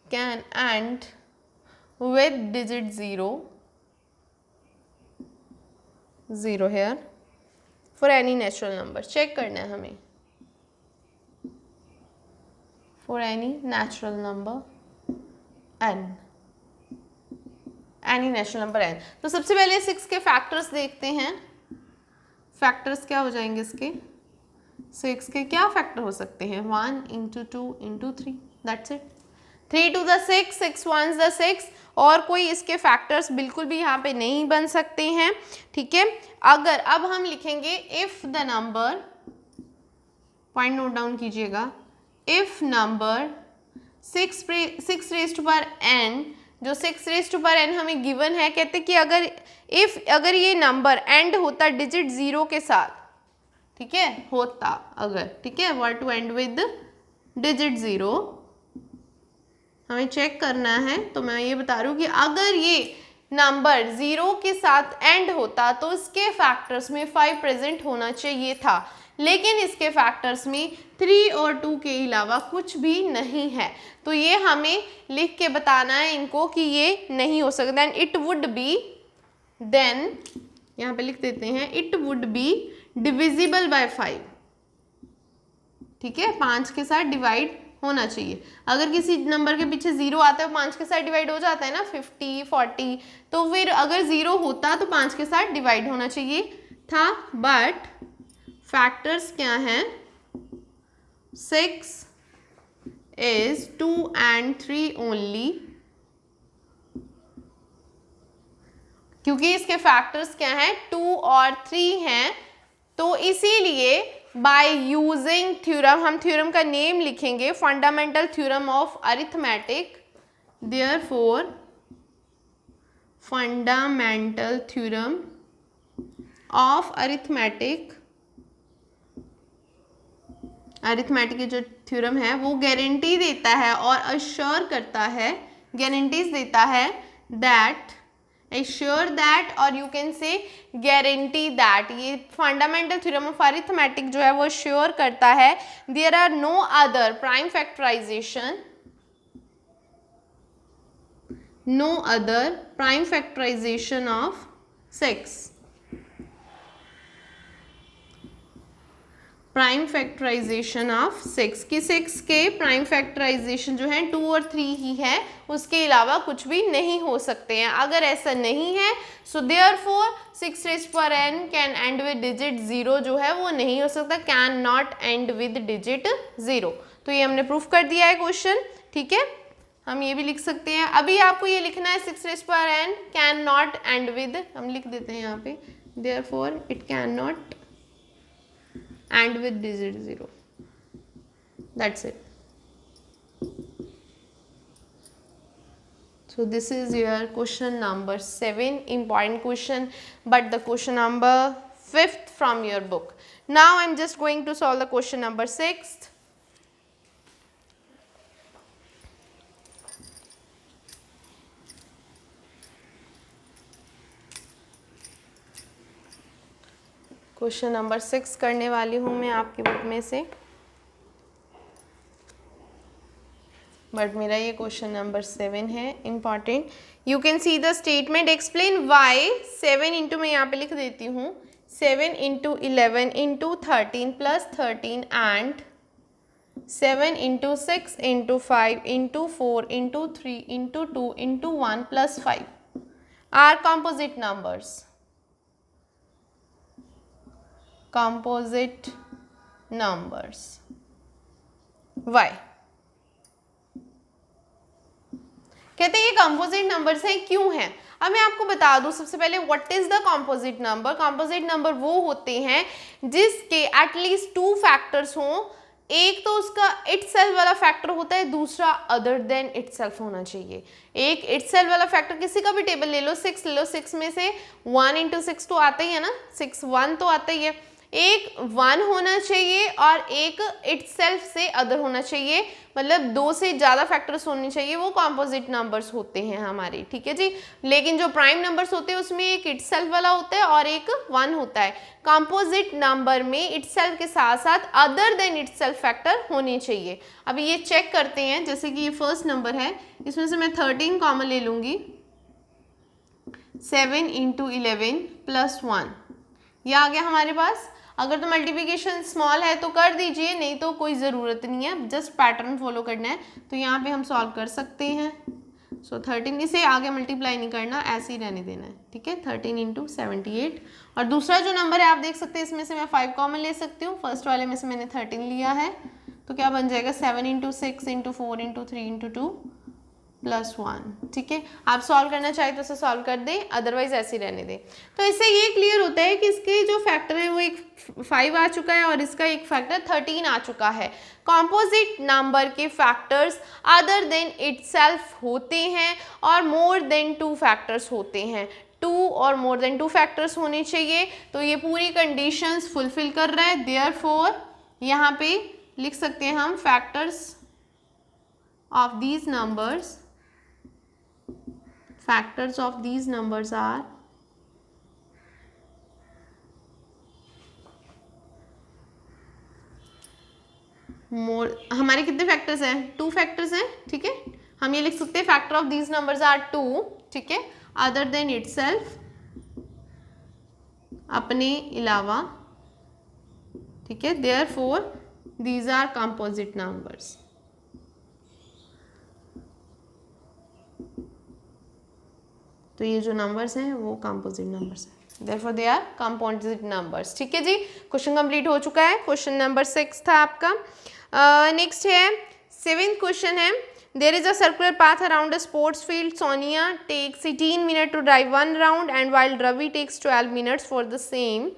can end with digit 0 here for any natural number। Check करना है हमें for any natural number n, any natural number n। तो सबसे पहले 6 के फैक्टर्स देखते हैं। फैक्टर्स क्या हो जाएंगे इसके, 6 के क्या फैक्टर हो सकते हैं, 1 into 2 into 3, that's it. 3 to the 6, 6 1 the 6, और कोई इसके फैक्टर्स बिल्कुल भी यहाँ पे नहीं बन सकते हैं, ठीक है। अगर अब हम लिखेंगे if the number, point note down कीजिएगा, if number 6 raised to power n, जो 6 raised to power n हमें गिवन है, कहते कि अगर ये नंबर एंड होता डिजिट 0 के साथ, ठीक है, होता अगर, ठीक है, वर टू एंड विद डिजिट 0, हमें चेक करना है। तो मैं ये बता रही हूँ कि अगर ये नंबर 0 के साथ एंड होता तो इसके फैक्टर्स में 5 प्रेजेंट होना चाहिए था, लेकिन इसके फैक्टर्स में 3 और 2 के अलावा कुछ भी नहीं है। तो ये हमें लिख के बताना है इनको कि ये नहीं हो सकता। Then it would be, then यहाँ पे लिख देते हैं, it would be divisible by 5, ठीक है, 5 के साथ डिवाइड होना चाहिए। अगर किसी नंबर के पीछे 0 आता है, 5 के साथ डिवाइड हो जाता है ना, 50 40, तो फिर अगर 0 होता तो 5 के साथ डिवाइड होना चाहिए था। बट फैक्टर्स क्या हैं, 6 is 2 and 3 only, क्योंकि इसके फैक्टर्स क्या हैं 2 और 3 हैं, तो इसीलिए बाय यूजिंग थ्योरम, हम थ्योरम का नेम लिखेंगे fundamental theorem of arithmetic, therefore fundamental theorem of arithmetic, arithmetic की जो थ्योरम है वो गारंटी देता है और अश्योर करता है, गारंटीज देता है, दैट assure that और you can say guarantee that, ये फंडामेंटल थ्योरम ऑफ अरिथमेटिक जो है वो श्योर करता है there are no other prime factorization, no other prime factorization of 6, prime factorization of 6, कि 6 के प्राइम फैक्टराइजेशन जो है 2 और 3 ही है, उसके अलावा कुछ भी नहीं हो सकते हैं। अगर ऐसा नहीं है so therefore 6 raised to power n can and with digit 0 जो है वो नहीं हो सकता, can not and with digit 0। तो ये हमने प्रूफ कर दिया है क्वेश्चन, ठीक है। हम ये भी लिख सकते हैं, अभी आपको ये लिखना है 6 raised to power n can not and with, हम लिख देते हैं यहाँ पे, therefore it can not and with digit 0, that's it। so this is your question number 7, important question, but the question number 5th from your book। now I'm just going to solve the question number 6th। Question number 6 करने वाली हूँ मैं आपकी बुक में से, बट मेरा ये क्वेश्चन नंबर 7 है, important. You can see the statement, explain why 7 into, मैं यहाँ पे लिख देती हूँ 7 into 11 into 13 plus 13 and 7 into 6 into 5 into 4 into 3 into 2 into 1 plus 5 are composite numbers, composite numbers। Why? कहते हैं ये कंपोजिट नंबर्स हैं, क्यों हैं? अब मैं आपको बता दूं सबसे पहले what is the composite number. Composite number वो होते हैं जिसके एटलीस्ट 2 फैक्टर्स हों, एक तो उसका इटसेल्फ वाला फैक्टर होता है, दूसरा अदर देन इटसेल्फ होना चाहिए। एक इटसेल्फ वाला फैक्टर किसी का भी टेबल ले लो, 6 ले लो, 6 में से 1 इंटू 6 तो आता ही है ना, 6 1 तो आता ही है, एक 1 होना चाहिए और एक इटसेल्फ से अदर होना चाहिए, मतलब 2 से ज़्यादा फैक्टर्स होने चाहिए, वो कंपोजिट नंबर्स होते हैं हमारे, ठीक है जी। लेकिन जो प्राइम नंबर्स होते हैं उसमें एक इटसेल्फ वाला होता है और एक 1 होता है। कंपोजिट नंबर में इटसेल्फ के साथ साथ अदर देन इटसेल्फ फैक्टर होने चाहिए। अभी ये चेक करते हैं, जैसे कि ये फर्स्ट नंबर है, इसमें से मैं 13 कॉमन ले लूँगी, 7 इंटू 11 प्लस 1, ये आ गया हमारे पास। अगर तो मल्टीप्लिकेशन स्मॉल है तो कर दीजिए, नहीं तो कोई ज़रूरत नहीं है, जस्ट पैटर्न फॉलो करना है। तो यहाँ पे हम सॉल्व कर सकते हैं। सो 13, इसे आगे मल्टीप्लाई नहीं करना, ऐसे ही रहने देना है, ठीक है। 13 इंटू 78। और दूसरा जो नंबर है आप देख सकते हैं, इसमें से मैं 5 कॉमन ले सकती हूँ, फर्स्ट वाले में से मैंने 13 लिया है, तो क्या बन जाएगा 7 into 6 into 4 into 3 into 2 plus 1, ठीक है। आप सॉल्व करना चाहें तो इसे सॉल्व कर दें, अदरवाइज ऐसे ही रहने दें। तो इससे ये क्लियर होता है कि इसके जो फैक्टर है वो एक 5 आ चुका है और इसका एक फैक्टर 13 आ चुका है। कंपोजिट नंबर के फैक्टर्स अदर देन इटसेल्फ होते हैं और मोर देन 2 फैक्टर्स होते हैं। 2 और मोर देन 2 फैक्टर्स होने चाहिए, तो ये पूरी कंडीशंस फुलफिल कर रहा है। देयरफॉर यहाँ पे लिख सकते हैं हम factors of these numbers, factors of these numbers are more, हमारे कितने फैक्टर्स हैं? 2 फैक्टर्स हैं, ठीक है। हम ये लिख सकते हैं factor of these numbers are 2, ठीक है, अदर देन इटसेल्फ, अपने अलावा, ठीक है। Therefore these are composite numbers. तो ये जो नंबर्स हैं वो कंपोजिट नंबर्स हैं, therefore they are composite numbers, ठीक है जी। क्वेश्चन कंप्लीट हो चुका है। क्वेश्चन नंबर 6 था आपका। नेक्स्ट है 7th क्वेश्चन है, there is a circular path around a sports field, Sonia takes 18 minute to drive 1 round and while Ravi takes 12 minutes for the same.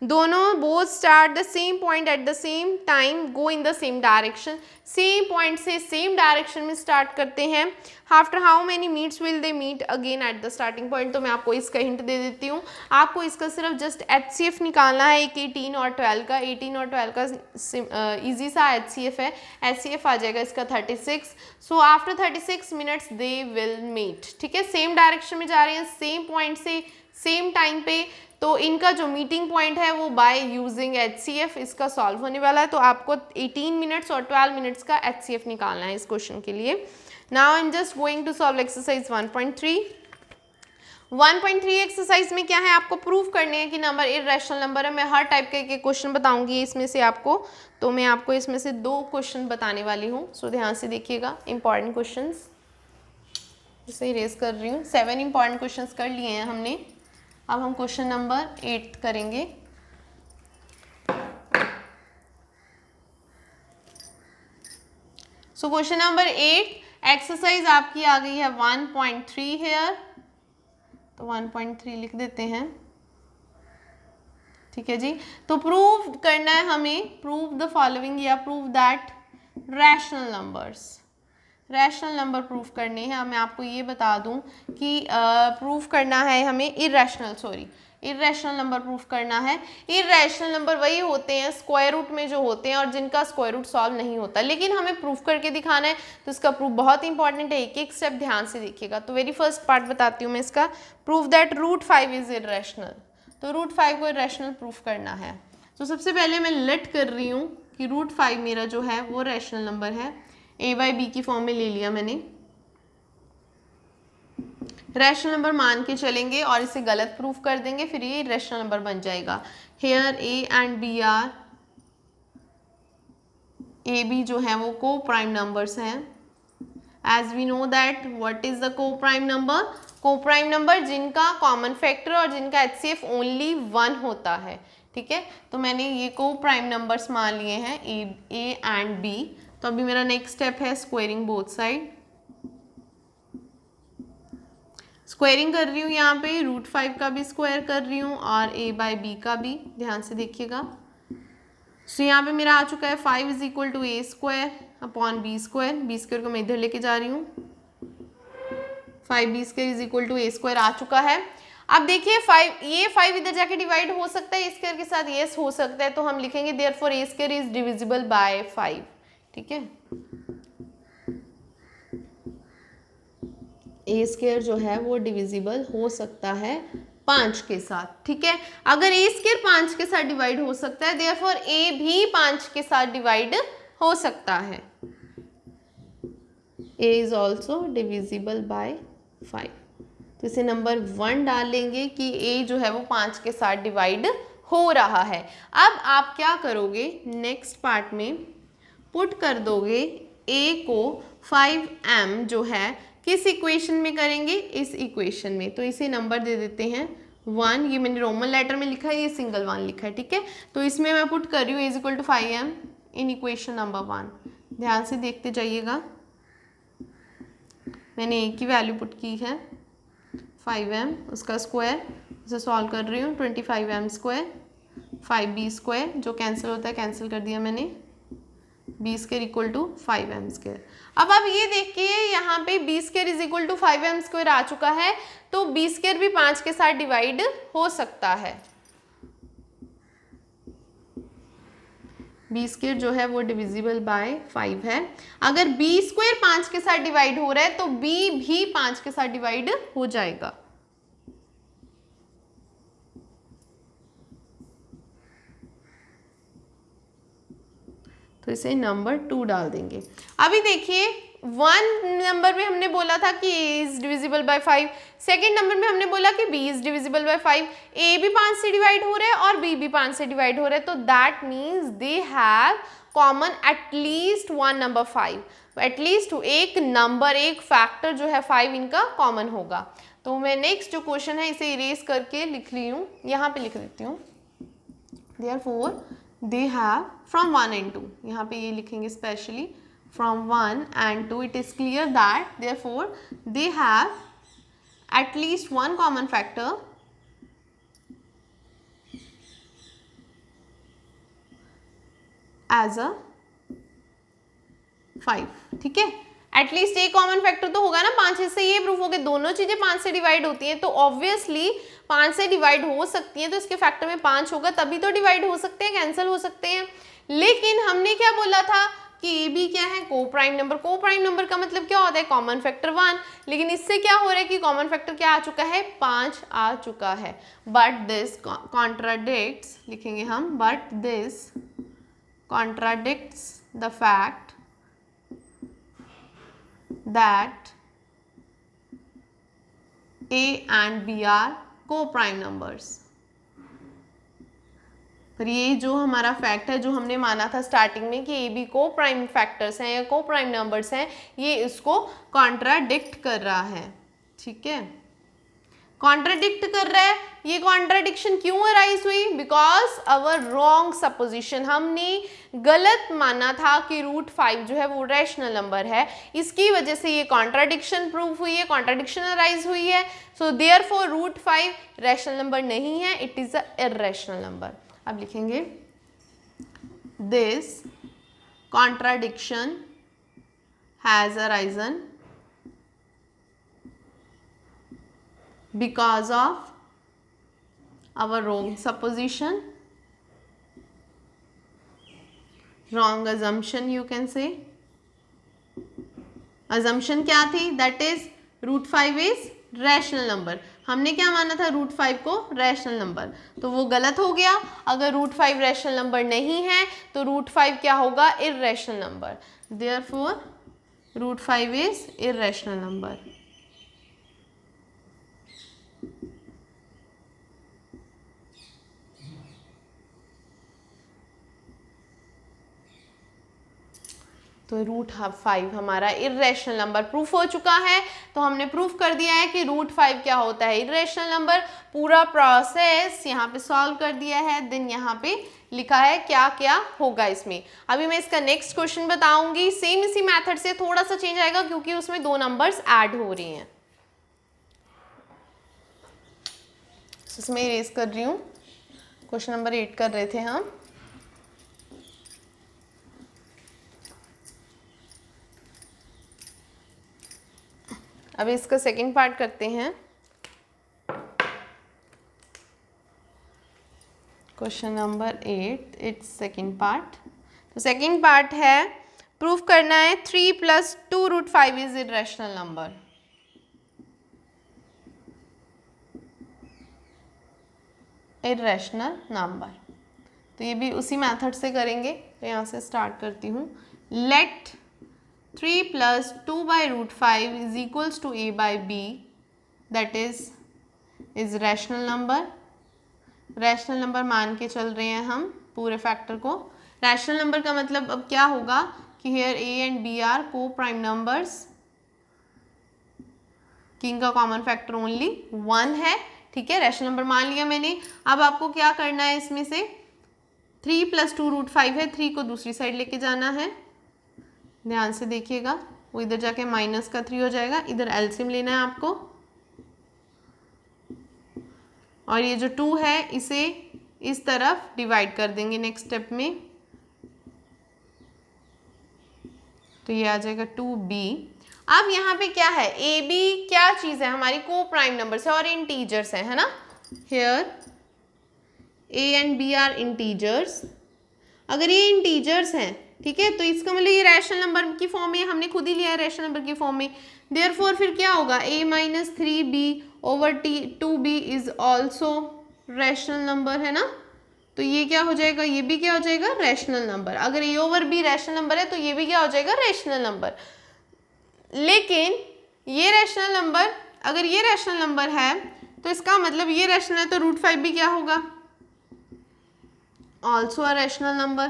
दोनों both start the same point at the same time, go in the same direction. Same point से सेम डायरेक्शन में स्टार्ट करते हैं। After how many meets will they meet again at the starting point. तो मैं आपको इसका हिंट दे देती हूँ, आपको इसका सिर्फ जस्ट HCF निकालना है, एक 18 और 12 का। 18 और 12 का ईजी सा HCF है, HCF आ जाएगा इसका 36। So after 36 minutes they will meet, ठीक है। सेम डायरेक्शन में जा रहे हैं, सेम पॉइंट से सेम टाइम पे, तो इनका जो मीटिंग पॉइंट है वो बाय यूजिंग HCF इसका सॉल्व होने वाला है। तो आपको 18 मिनट्स और 12 मिनट्स का HCF निकालना है इस क्वेश्चन के लिए। Now I am just going to solve exercise 1.3। 1.3 exercise में क्या है, आपको प्रूव करने हैं कि नंबर इररेशनल नंबर है। मैं हर टाइप के क्वेश्चन बताऊंगी इसमें से आपको, तो मैं आपको इसमें से 2 क्वेश्चन बताने वाली हूँ। सो ध्यान से देखिएगा, इंपॉर्टेंट क्वेश्चन, इसे इरेज कर रही हूँ। 7 इंपॉर्टेंट क्वेश्चन कर लिए हैं हमने। अब हम क्वेश्चन नंबर 8 करेंगे। सो क्वेश्चन नंबर 8 एक्सरसाइज आपकी आ गई है 1.3 हेयर, तो 1.3 लिख देते हैं, ठीक है जी। तो प्रूव करना है हमें, प्रूव द फॉलोइंग या prove that rational numbers, rational number proof करने हैं। मैं आपको ये बता दूं कि प्रूफ करना है हमें इररेशनल नंबर प्रूफ करना है। इररेशनल नंबर वही होते हैं स्क्वायर रूट में जो होते हैं और जिनका स्क्वायर रूट सॉल्व नहीं होता, लेकिन हमें प्रूफ करके दिखाना है, तो इसका प्रूफ बहुत इंपॉर्टेंट है। एक एक स्टेप ध्यान से देखिएगा। तो वेरी फर्स्ट पार्ट बताती हूँ मैं इसका, proof that root 5 is irrational. तो रूट 5 को इररेशनल प्रूफ करना है। तो सबसे पहले मैं लेट कर रही हूँ कि रूट 5 मेरा जो है वो रैशनल नंबर है। a/b की फॉर्म में ले लिया मैंने, रैशनल नंबर मान के चलेंगे और इसे गलत प्रूफ कर देंगे, फिर ये रैशनल नंबर बन जाएगा। Here a and b are, a b जो है वो को प्राइम नंबर्स हैं। As we know that what is the coprime number, coprime number जिनका कॉमन फैक्टर और जिनका HCF ओनली 1 होता है, ठीक है। तो मैंने ये को प्राइम नंबर्स मान लिए हैं a एंड b। तो अभी मेरा नेक्स्ट स्टेप है स्क्वायरिंग बोथ साइड। स्क्वायरिंग कर रही हूँ यहाँ पे, √5 का भी स्क्वायर कर रही हूँ और a/b का भी, ध्यान से देखिएगा। सो यहाँ पे मेरा आ चुका है 5 = a² अपॉन b², b² को मैं इधर लेके जा रही हूँ, 5b² = a² आ चुका है। अब देखिए 5 इधर जाके डिवाइड हो सकता है a² के साथ, यस हो सकता है, तो हम लिखेंगे therefore a² is divisible by 5, ठीक है। a² जो है वो डिविजिबल हो सकता है 5 के साथ, ठीक है। अगर a² 5 के साथ डिवाइड हो सकता है, देयरफॉर a भी 5 के साथ डिवाइड हो सकता है। a is also divisible by 5, तो इसे नंबर 1 डालेंगे कि a जो है वो 5 के साथ डिवाइड हो रहा है। अब आप क्या करोगे, नेक्स्ट पार्ट में पुट कर दोगे a को 5m जो है किस इक्वेशन में करेंगे, इस इक्वेशन में, तो इसे नंबर दे देते हैं 1, ये मैंने रोमन लेटर में लिखा है, ये सिंगल 1 लिखा है, ठीक है। तो इसमें मैं पुट कर रही हूँ a = 5m in equation number 1, ध्यान से देखते जाइएगा। मैंने a की वैल्यू पुट की है 5m, उसका स्क्वायर, उसे सॉल्व कर रही हूँ, 25m², 5b² जो कैंसिल होता है कैंसिल कर दिया मैंने, b² = 5m²। अब आप ये देखिए यहाँ पे b² = 5m² आ चुका है, तो b² भी 5 के साथ डिवाइड हो सकता है। b² जो है वो डिविजिबल बाय 5 है। अगर b² 5 के साथ डिवाइड हो रहा है तो b भी 5 के साथ डिवाइड हो जाएगा। तो इसे नंबर 2 डाल देंगे। अभी देखिए 1 नंबर में हमने बोला था कि a is divisible by 5, second number में हमने बोला कि b is divisible by 5, a भी 5 से डिवाइड हो रहा है और b भी 5 से डिवाइड हो रहा है, तो that means they have common at least 1 number 5, at least एक नंबर, एक फैक्टर जो है 5 इनका कॉमन होगा। तो मैं नेक्स्ट जो क्वेश्चन है इसे इरेज करके लिख रही हूँ, यहाँ पे लिख देती हूँ, therefore they have from 1 and 2, यहाँ पे ये लिखेंगे specially from 1 and 2, it is clear that therefore they have at least one common factor as a 5, ठीक है। एटलीस्ट एक कॉमन फैक्टर तो होगा ना 5, इससे ये प्रूफ हो गया दोनों चीजें 5 से डिवाइड होती हैं, तो ऑब्वियसली 5 से डिवाइड हो सकती हैं, तो इसके फैक्टर में 5 होगा तभी तो डिवाइड हो सकते हैं, कैंसिल हो सकते हैं। लेकिन हमने क्या बोला था कि ए बी क्या है, को prime number, coprime number का मतलब क्या होता है, कॉमन फैक्टर 1, लेकिन इससे क्या हो रहा है कि कॉमन फैक्टर क्या आ चुका है, 5 आ चुका है। बट दिस कॉन्ट्राडिक्ट्स, लिखेंगे हम, but this contradicts the fact that a and b are co-prime numbers। पर ये जो हमारा फैक्ट है जो हमने माना था स्टार्टिंग में कि ए बी को प्राइम फैक्टर्स हैं या को प्राइम नंबर्स हैं, ये इसको कॉन्ट्राडिक्ट कर रहा है, ठीक है। कॉन्ट्राडिक्ट कर रहा है, ये कॉन्ट्राडिक्शन क्यों अराइज हुई, बिकॉज अवर रॉन्ग सपोजिशन, हमने गलत माना था कि √5 जो है वो रैशनल नंबर है, इसकी वजह से ये कॉन्ट्राडिक्शन प्रूफ हुई है, कॉन्ट्राडिक्शन अराइज हुई है। सो देयरफॉर √5 रैशनल नंबर नहीं है, it is a irrational number. अब लिखेंगे this contradiction has arisen because of our wrong supposition, wrong assumption you can say। assumption क्या थी, that is √5 is rational number, हमने क्या माना था √5 को रैशनल नंबर, तो वो गलत हो गया। अगर √5 रैशनल नंबर नहीं है तो √5 क्या होगा, irrational number, therefore √5 is irrational number. तो √5 हमारा इररेशनल नंबर प्रूफ हो चुका है। तो हमने प्रूफ कर दिया है कि √5 क्या होता है, इररेशनल नंबर। पूरा प्रोसेस यहाँ पे सॉल्व कर दिया है, देन यहाँ पे लिखा है क्या क्या होगा इसमें। अभी मैं इसका नेक्स्ट क्वेश्चन बताऊंगी, सेम इसी मेथड से, थोड़ा सा चेंज आएगा क्योंकि उसमें 2 नंबर्स ऐड हो रही हैं। इसमें इरेज कर रही हूँ। क्वेश्चन नंबर 8 कर रहे थे हम। अभी इसका सेकंड पार्ट करते हैं। Question number 8 it's second part. तो सेकंड पार्ट है, प्रूफ करना है 3 + 2√5 is irrational number. Irrational number, तो ये भी उसी मेथड से करेंगे। तो यहाँ से स्टार्ट करती हूँ। Let 3 + 2/√5 is equals to a/b, that is rational number. Rational number मान के चल रहे हैं हम पूरे फैक्टर को। रैशनल नंबर का मतलब अब क्या होगा कि here a and b are coprime numbers, कि इनका कॉमन फैक्टर ओनली 1 है। ठीक है, रैशनल नंबर मान लिया मैंने। अब आपको क्या करना है, इसमें से 3 + 2√5 है, 3 को दूसरी साइड लेके जाना है। ध्यान से देखिएगा, वो इधर जाके -3 हो जाएगा। इधर एलसीएम लेना है आपको, और ये जो 2 है इसे इस तरफ डिवाइड कर देंगे नेक्स्ट स्टेप में। तो ये आ जाएगा 2b। अब यहाँ पे क्या है, ए बी क्या चीज़ है, हमारी को प्राइम नंबर्स है और इंटीजर्स है ना। Here a and b are integers. अगर ये इंटीजर्स हैं, ठीक है, तो इसका मतलब ये रैशनल नंबर की फॉर्म में, हमने खुद ही लिया है रैशनल नंबर की फॉर्म में। देयरफॉर फिर क्या होगा, a - 3b/2b is also rational number, है ना। तो ये क्या हो जाएगा, ये भी क्या हो जाएगा, रैशनल नंबर। अगर a/b रैशनल नंबर है तो ये भी क्या हो जाएगा, रैशनल नंबर। लेकिन ये रैशनल नंबर, अगर ये रैशनल नंबर है तो इसका मतलब ये रैशनल है, तो √5 भी क्या होगा, ऑल्सो अ रैशनल नंबर।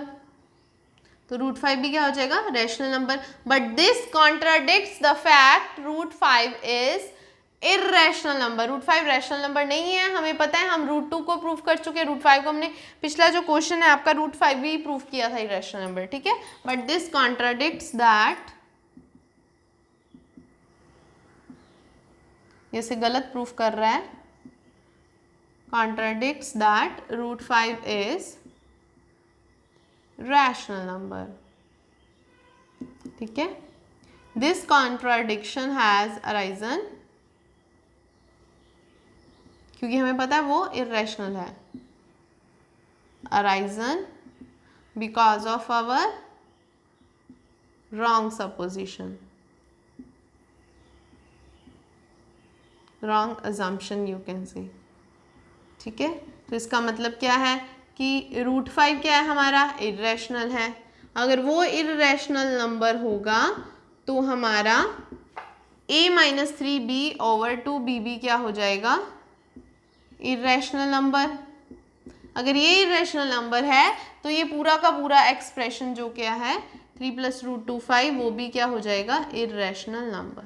तो √5 भी क्या हो जाएगा, rational number. But this contradicts the fact √5 is irrational number. √5 rational number नहीं है, हमें पता है। हम √2 को प्रूव कर चुके हैं, √5 को हमने पिछला जो क्वेश्चन है आपका √5 भी प्रूव किया था इर्रेशनल नंबर, ठीक है। बट दिस कॉन्ट्राडिक्ट्स दैट, ये से गलत प्रूफ कर रहा है, contradicts that √5 is rational number, ठीक है। दिस कॉन्ट्राडिक्शन हैज अराइजन, क्योंकि हमें पता है वो इर्रेशनल है, arisen because of our wrong supposition, wrong assumption you can say, ठीक है। तो इसका मतलब क्या है कि √5 क्या है हमारा, इर्रेशनल है। अगर वो इर्रेशनल नंबर होगा तो हमारा a - 3b/2bb क्या हो जाएगा, इर्रेशनल नंबर। अगर ये इर्रेशनल नंबर है तो ये पूरा का पूरा एक्सप्रेशन जो क्या है 3 + √25 वो भी क्या हो जाएगा, इर्रेशनल नंबर।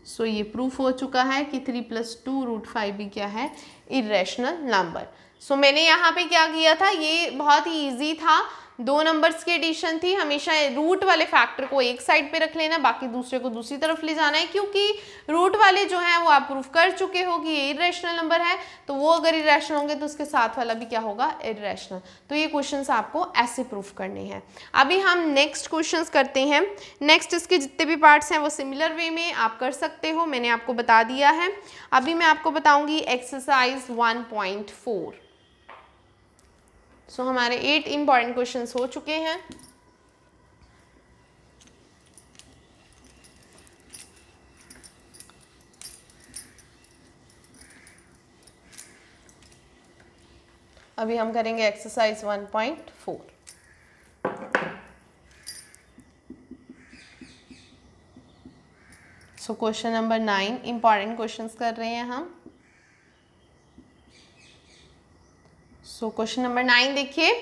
सो ये प्रूफ हो चुका है कि 3 + 2√5 भी क्या है, इर्रेशनल नंबर। सो मैंने यहाँ पे क्या किया था, ये बहुत ही इजी था, 2 नंबर्स की एडिशन थी। हमेशा रूट वाले फैक्टर को एक साइड पे रख लेना, बाकी दूसरे को दूसरी तरफ ले जाना है, क्योंकि रूट वाले जो हैं वो आप प्रूफ कर चुके हो कि ये इर्रेशनल नंबर है, तो वो अगर इर्रेशनल होंगे तो उसके साथ वाला भी क्या होगा, इर्रेशनल। तो ये क्वेश्चंस आपको ऐसे प्रूफ करने हैं। अभी हम नेक्स्ट क्वेश्चंस करते हैं। नेक्स्ट इसके जितने भी पार्ट्स हैं वो सिमिलर वे में आप कर सकते हो, मैंने आपको बता दिया है। अभी मैं आपको बताऊंगी एक्सरसाइज 1.4। सो हमारे 8 इंपॉर्टेंट क्वेश्चंस हो चुके हैं। अभी हम करेंगे एक्सरसाइज 1.4। सो क्वेश्चन नंबर 9 इंपॉर्टेंट क्वेश्चंस कर रहे हैं हम। सो क्वेश्चन नंबर 9 देखिए,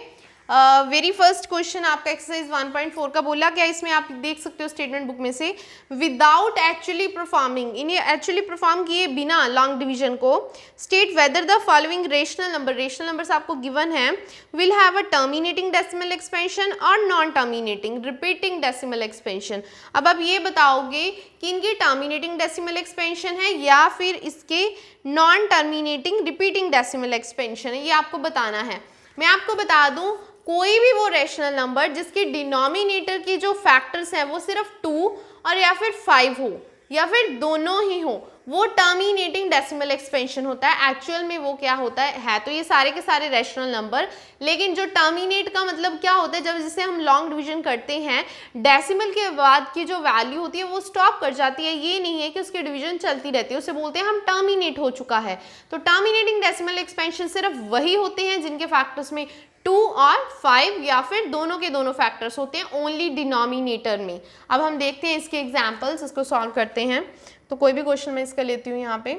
वेरी फर्स्ट क्वेश्चन आपका एक्सरसाइज 1.4 का बोला क्या, इसमें आप देख सकते हो स्टेटमेंट बुक में से, विदाउट एक्चुअली परफॉर्मिंग, इन्हें एक्चुअली परफॉर्म किए बिना लॉन्ग डिवीजन को, state whether the following rational numbers आपको गिवन है, will have a terminating decimal expansion और non terminating repeating decimal expansion. अब आप ये बताओगे कि इनकी टर्मिनेटिंग डेसिमल एक्सपेंशन है या फिर इसके non terminating repeating decimal expansion है, ये आपको बताना है। मैं आपको बता दूं, कोई भी वो रेशनल नंबर जिसके डिनोमिनेटर की जो फैक्टर्स हैं वो सिर्फ 2 और या फिर 5 हो या फिर दोनों ही हो, वो टर्मिनेटिंग डेसिमल एक्सपेंशन होता है। एक्चुअल में वो क्या होता है तो ये सारे के सारे रेशनल नंबर, लेकिन जो टर्मिनेट का मतलब क्या होता है, जब जिसे हम लॉन्ग डिवीजन करते हैं डेसिमल के बाद की जो वैल्यू होती है वो स्टॉप कर जाती है, ये नहीं है कि उसकी डिवीजन चलती रहती है, उसे बोलते हैं हम टर्मिनेट हो चुका है। तो टर्मिनेटिंग डेसिमल एक्सपेंशन सिर्फ वही होते हैं जिनके फैक्टर्स में 2 और 5 या फिर दोनों के दोनों फैक्टर्स होते हैं ओनली डिनोमिनेटर में। अब हम देखते हैं इसके एग्जांपल्स, इसको सॉल्व करते हैं। तो कोई भी क्वेश्चन मैं इसका लेती हूँ यहाँ पे।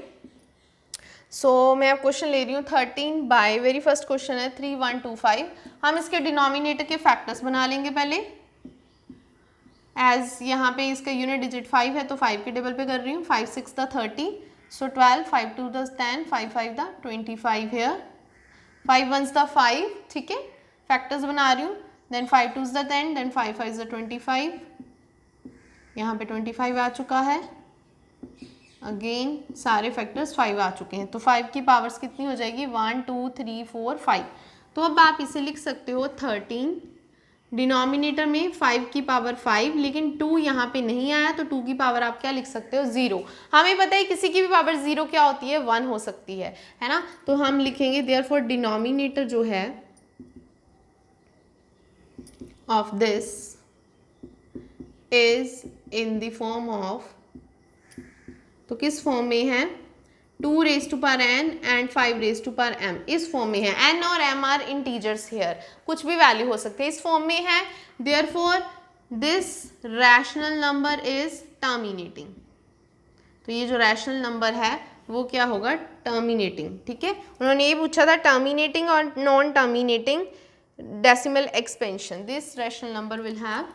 मैं अब क्वेश्चन ले रही हूँ 13 बाय, वेरी फर्स्ट क्वेश्चन है 3125। हम इसके डिनोमिनेटर के फैक्टर्स बना लेंगे पहले, एज यहाँ पे इसका यूनिट डिजिट 5 है तो 5 के टेबल पे कर रही हूँ। 5 6 the 30, so 12, 5 2 the 10, 5 5 the 25 here, 5 1 the 5, ठीक है, फैक्टर्स बना रही हूँ। देन 5 2 द 10, देन 5 5 द 25, यहाँ पे 25 आ चुका है। अगेन सारे फैक्टर्स 5 आ चुके हैं, तो 5 की पावर्स कितनी हो जाएगी 1 2 3 4 5। तो अब आप इसे लिख सकते हो 13, डिनोमिनेटर में 5 की पावर 5, लेकिन 2 यहाँ पे नहीं आया तो 2 की पावर आप क्या लिख सकते हो 0। हमें पता है किसी की भी पावर 0 क्या होती है 1 हो सकती है ना। तो हम लिखेंगे देयरफॉर डिनोमिनेटर जो है of this is in the form of, तो किस फॉर्म में है 2 raise to power n and 5 raise to power m, इस फॉर्म में है। n और m आर इंटीजर्स हियर, कुछ भी वैल्यू हो सकते हैं, इस फॉर्म में है। Therefore this rational number is terminating, तो ये जो रैशनल नंबर है वो क्या होगा टर्मिनेटिंग, ठीक है। उन्होंने ये पूछा था टर्मिनेटिंग और non terminating decimal expansion. This rational number will have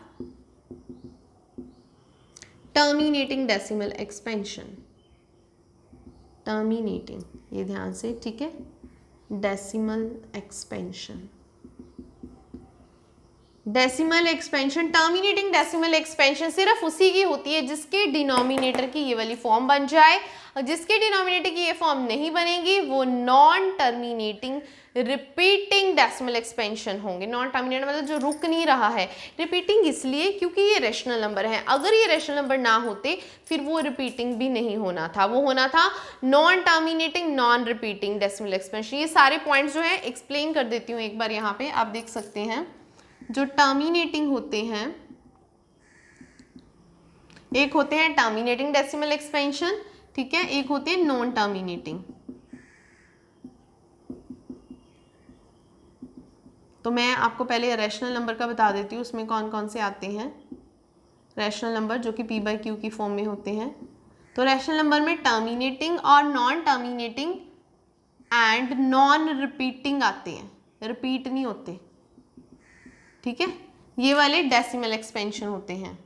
terminating decimal expansion, terminating, ये ध्यान से, ठीक है, decimal expansion, decimal expansion, terminating decimal expansion सिर्फ उसी की होती है जिसके डिनोमिनेटर की ये वाली फॉर्म बन जाए, और जिसके डिनोमिनेटर की ये फॉर्म नहीं बनेगी वो non terminating repeating decimal expansion होंगे। नॉन टर्मिनेटर मतलब जो रुक नहीं रहा है, रिपीटिंग इसलिए क्योंकि ये रेशनल नंबर है, अगर ये रेशनल नंबर ना होते फिर वो रिपीटिंग भी नहीं होना था, वो होना था non terminating non repeating decimal expansion. ये सारे पॉइंट्स जो है एक्सप्लेन कर देती हूँ एक बार, यहाँ पे आप देख सकते हैं। जो टर्मिनेटिंग होते हैं, एक होते हैं टर्मिनेटिंग डेसिमल एक्सपेंशन, ठीक है, एक होते हैं नॉन टर्मिनेटिंग। तो मैं आपको पहले रैशनल नंबर का बता देती हूँ, उसमें कौन कौन से आते हैं रैशनल नंबर जो कि p बाई क्यू की फॉर्म में होते हैं। तो रैशनल नंबर में टर्मिनेटिंग और non terminating and non repeating आते हैं, रिपीट नहीं होते, ठीक है, ये वाले डेसिमल एक्सपेंशन होते हैं।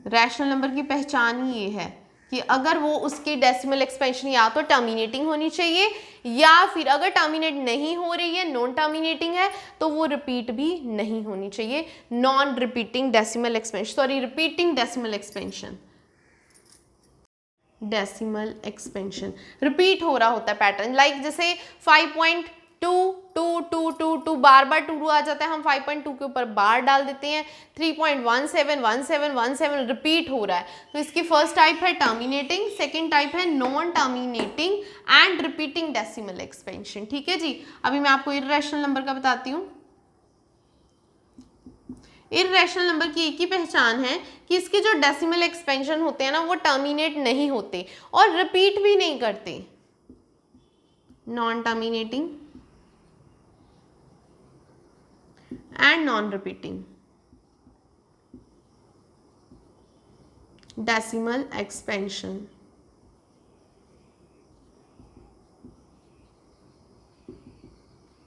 रैशनल नंबर की पहचान ही ये है कि अगर वो उसकी डेसिमल एक्सपेंशन या तो टर्मिनेटिंग होनी चाहिए या फिर अगर टर्मिनेट नहीं हो रही है, नॉन टर्मिनेटिंग है, तो वो रिपीट भी नहीं होनी चाहिए। Non repeating decimal expansion, sorry repeating decimal expansion, decimal expansion repeat हो रहा होता है पैटर्न, लाइक जैसे 5.2 बार बार 2 आ जाता है, हम 5.2 के ऊपर बार डाल देते हैं, 3.17 रिपीट हो रहा है। तो इसकी फर्स्ट टाइप है टर्मिनेटिंग, सेकंड टाइप है non terminating and repeating decimal expansion, ठीक है जी। अभी मैं आपको इर्रेशनल नंबर का बताती हूँ। इर्रेशनल नंबर की एक ही पहचान है कि इसके जो डेसिमल एक्सपेंशन होते हैं ना वो टर्मिनेट नहीं होते और रिपीट भी नहीं करते। Non terminating and non repeating decimal expansion.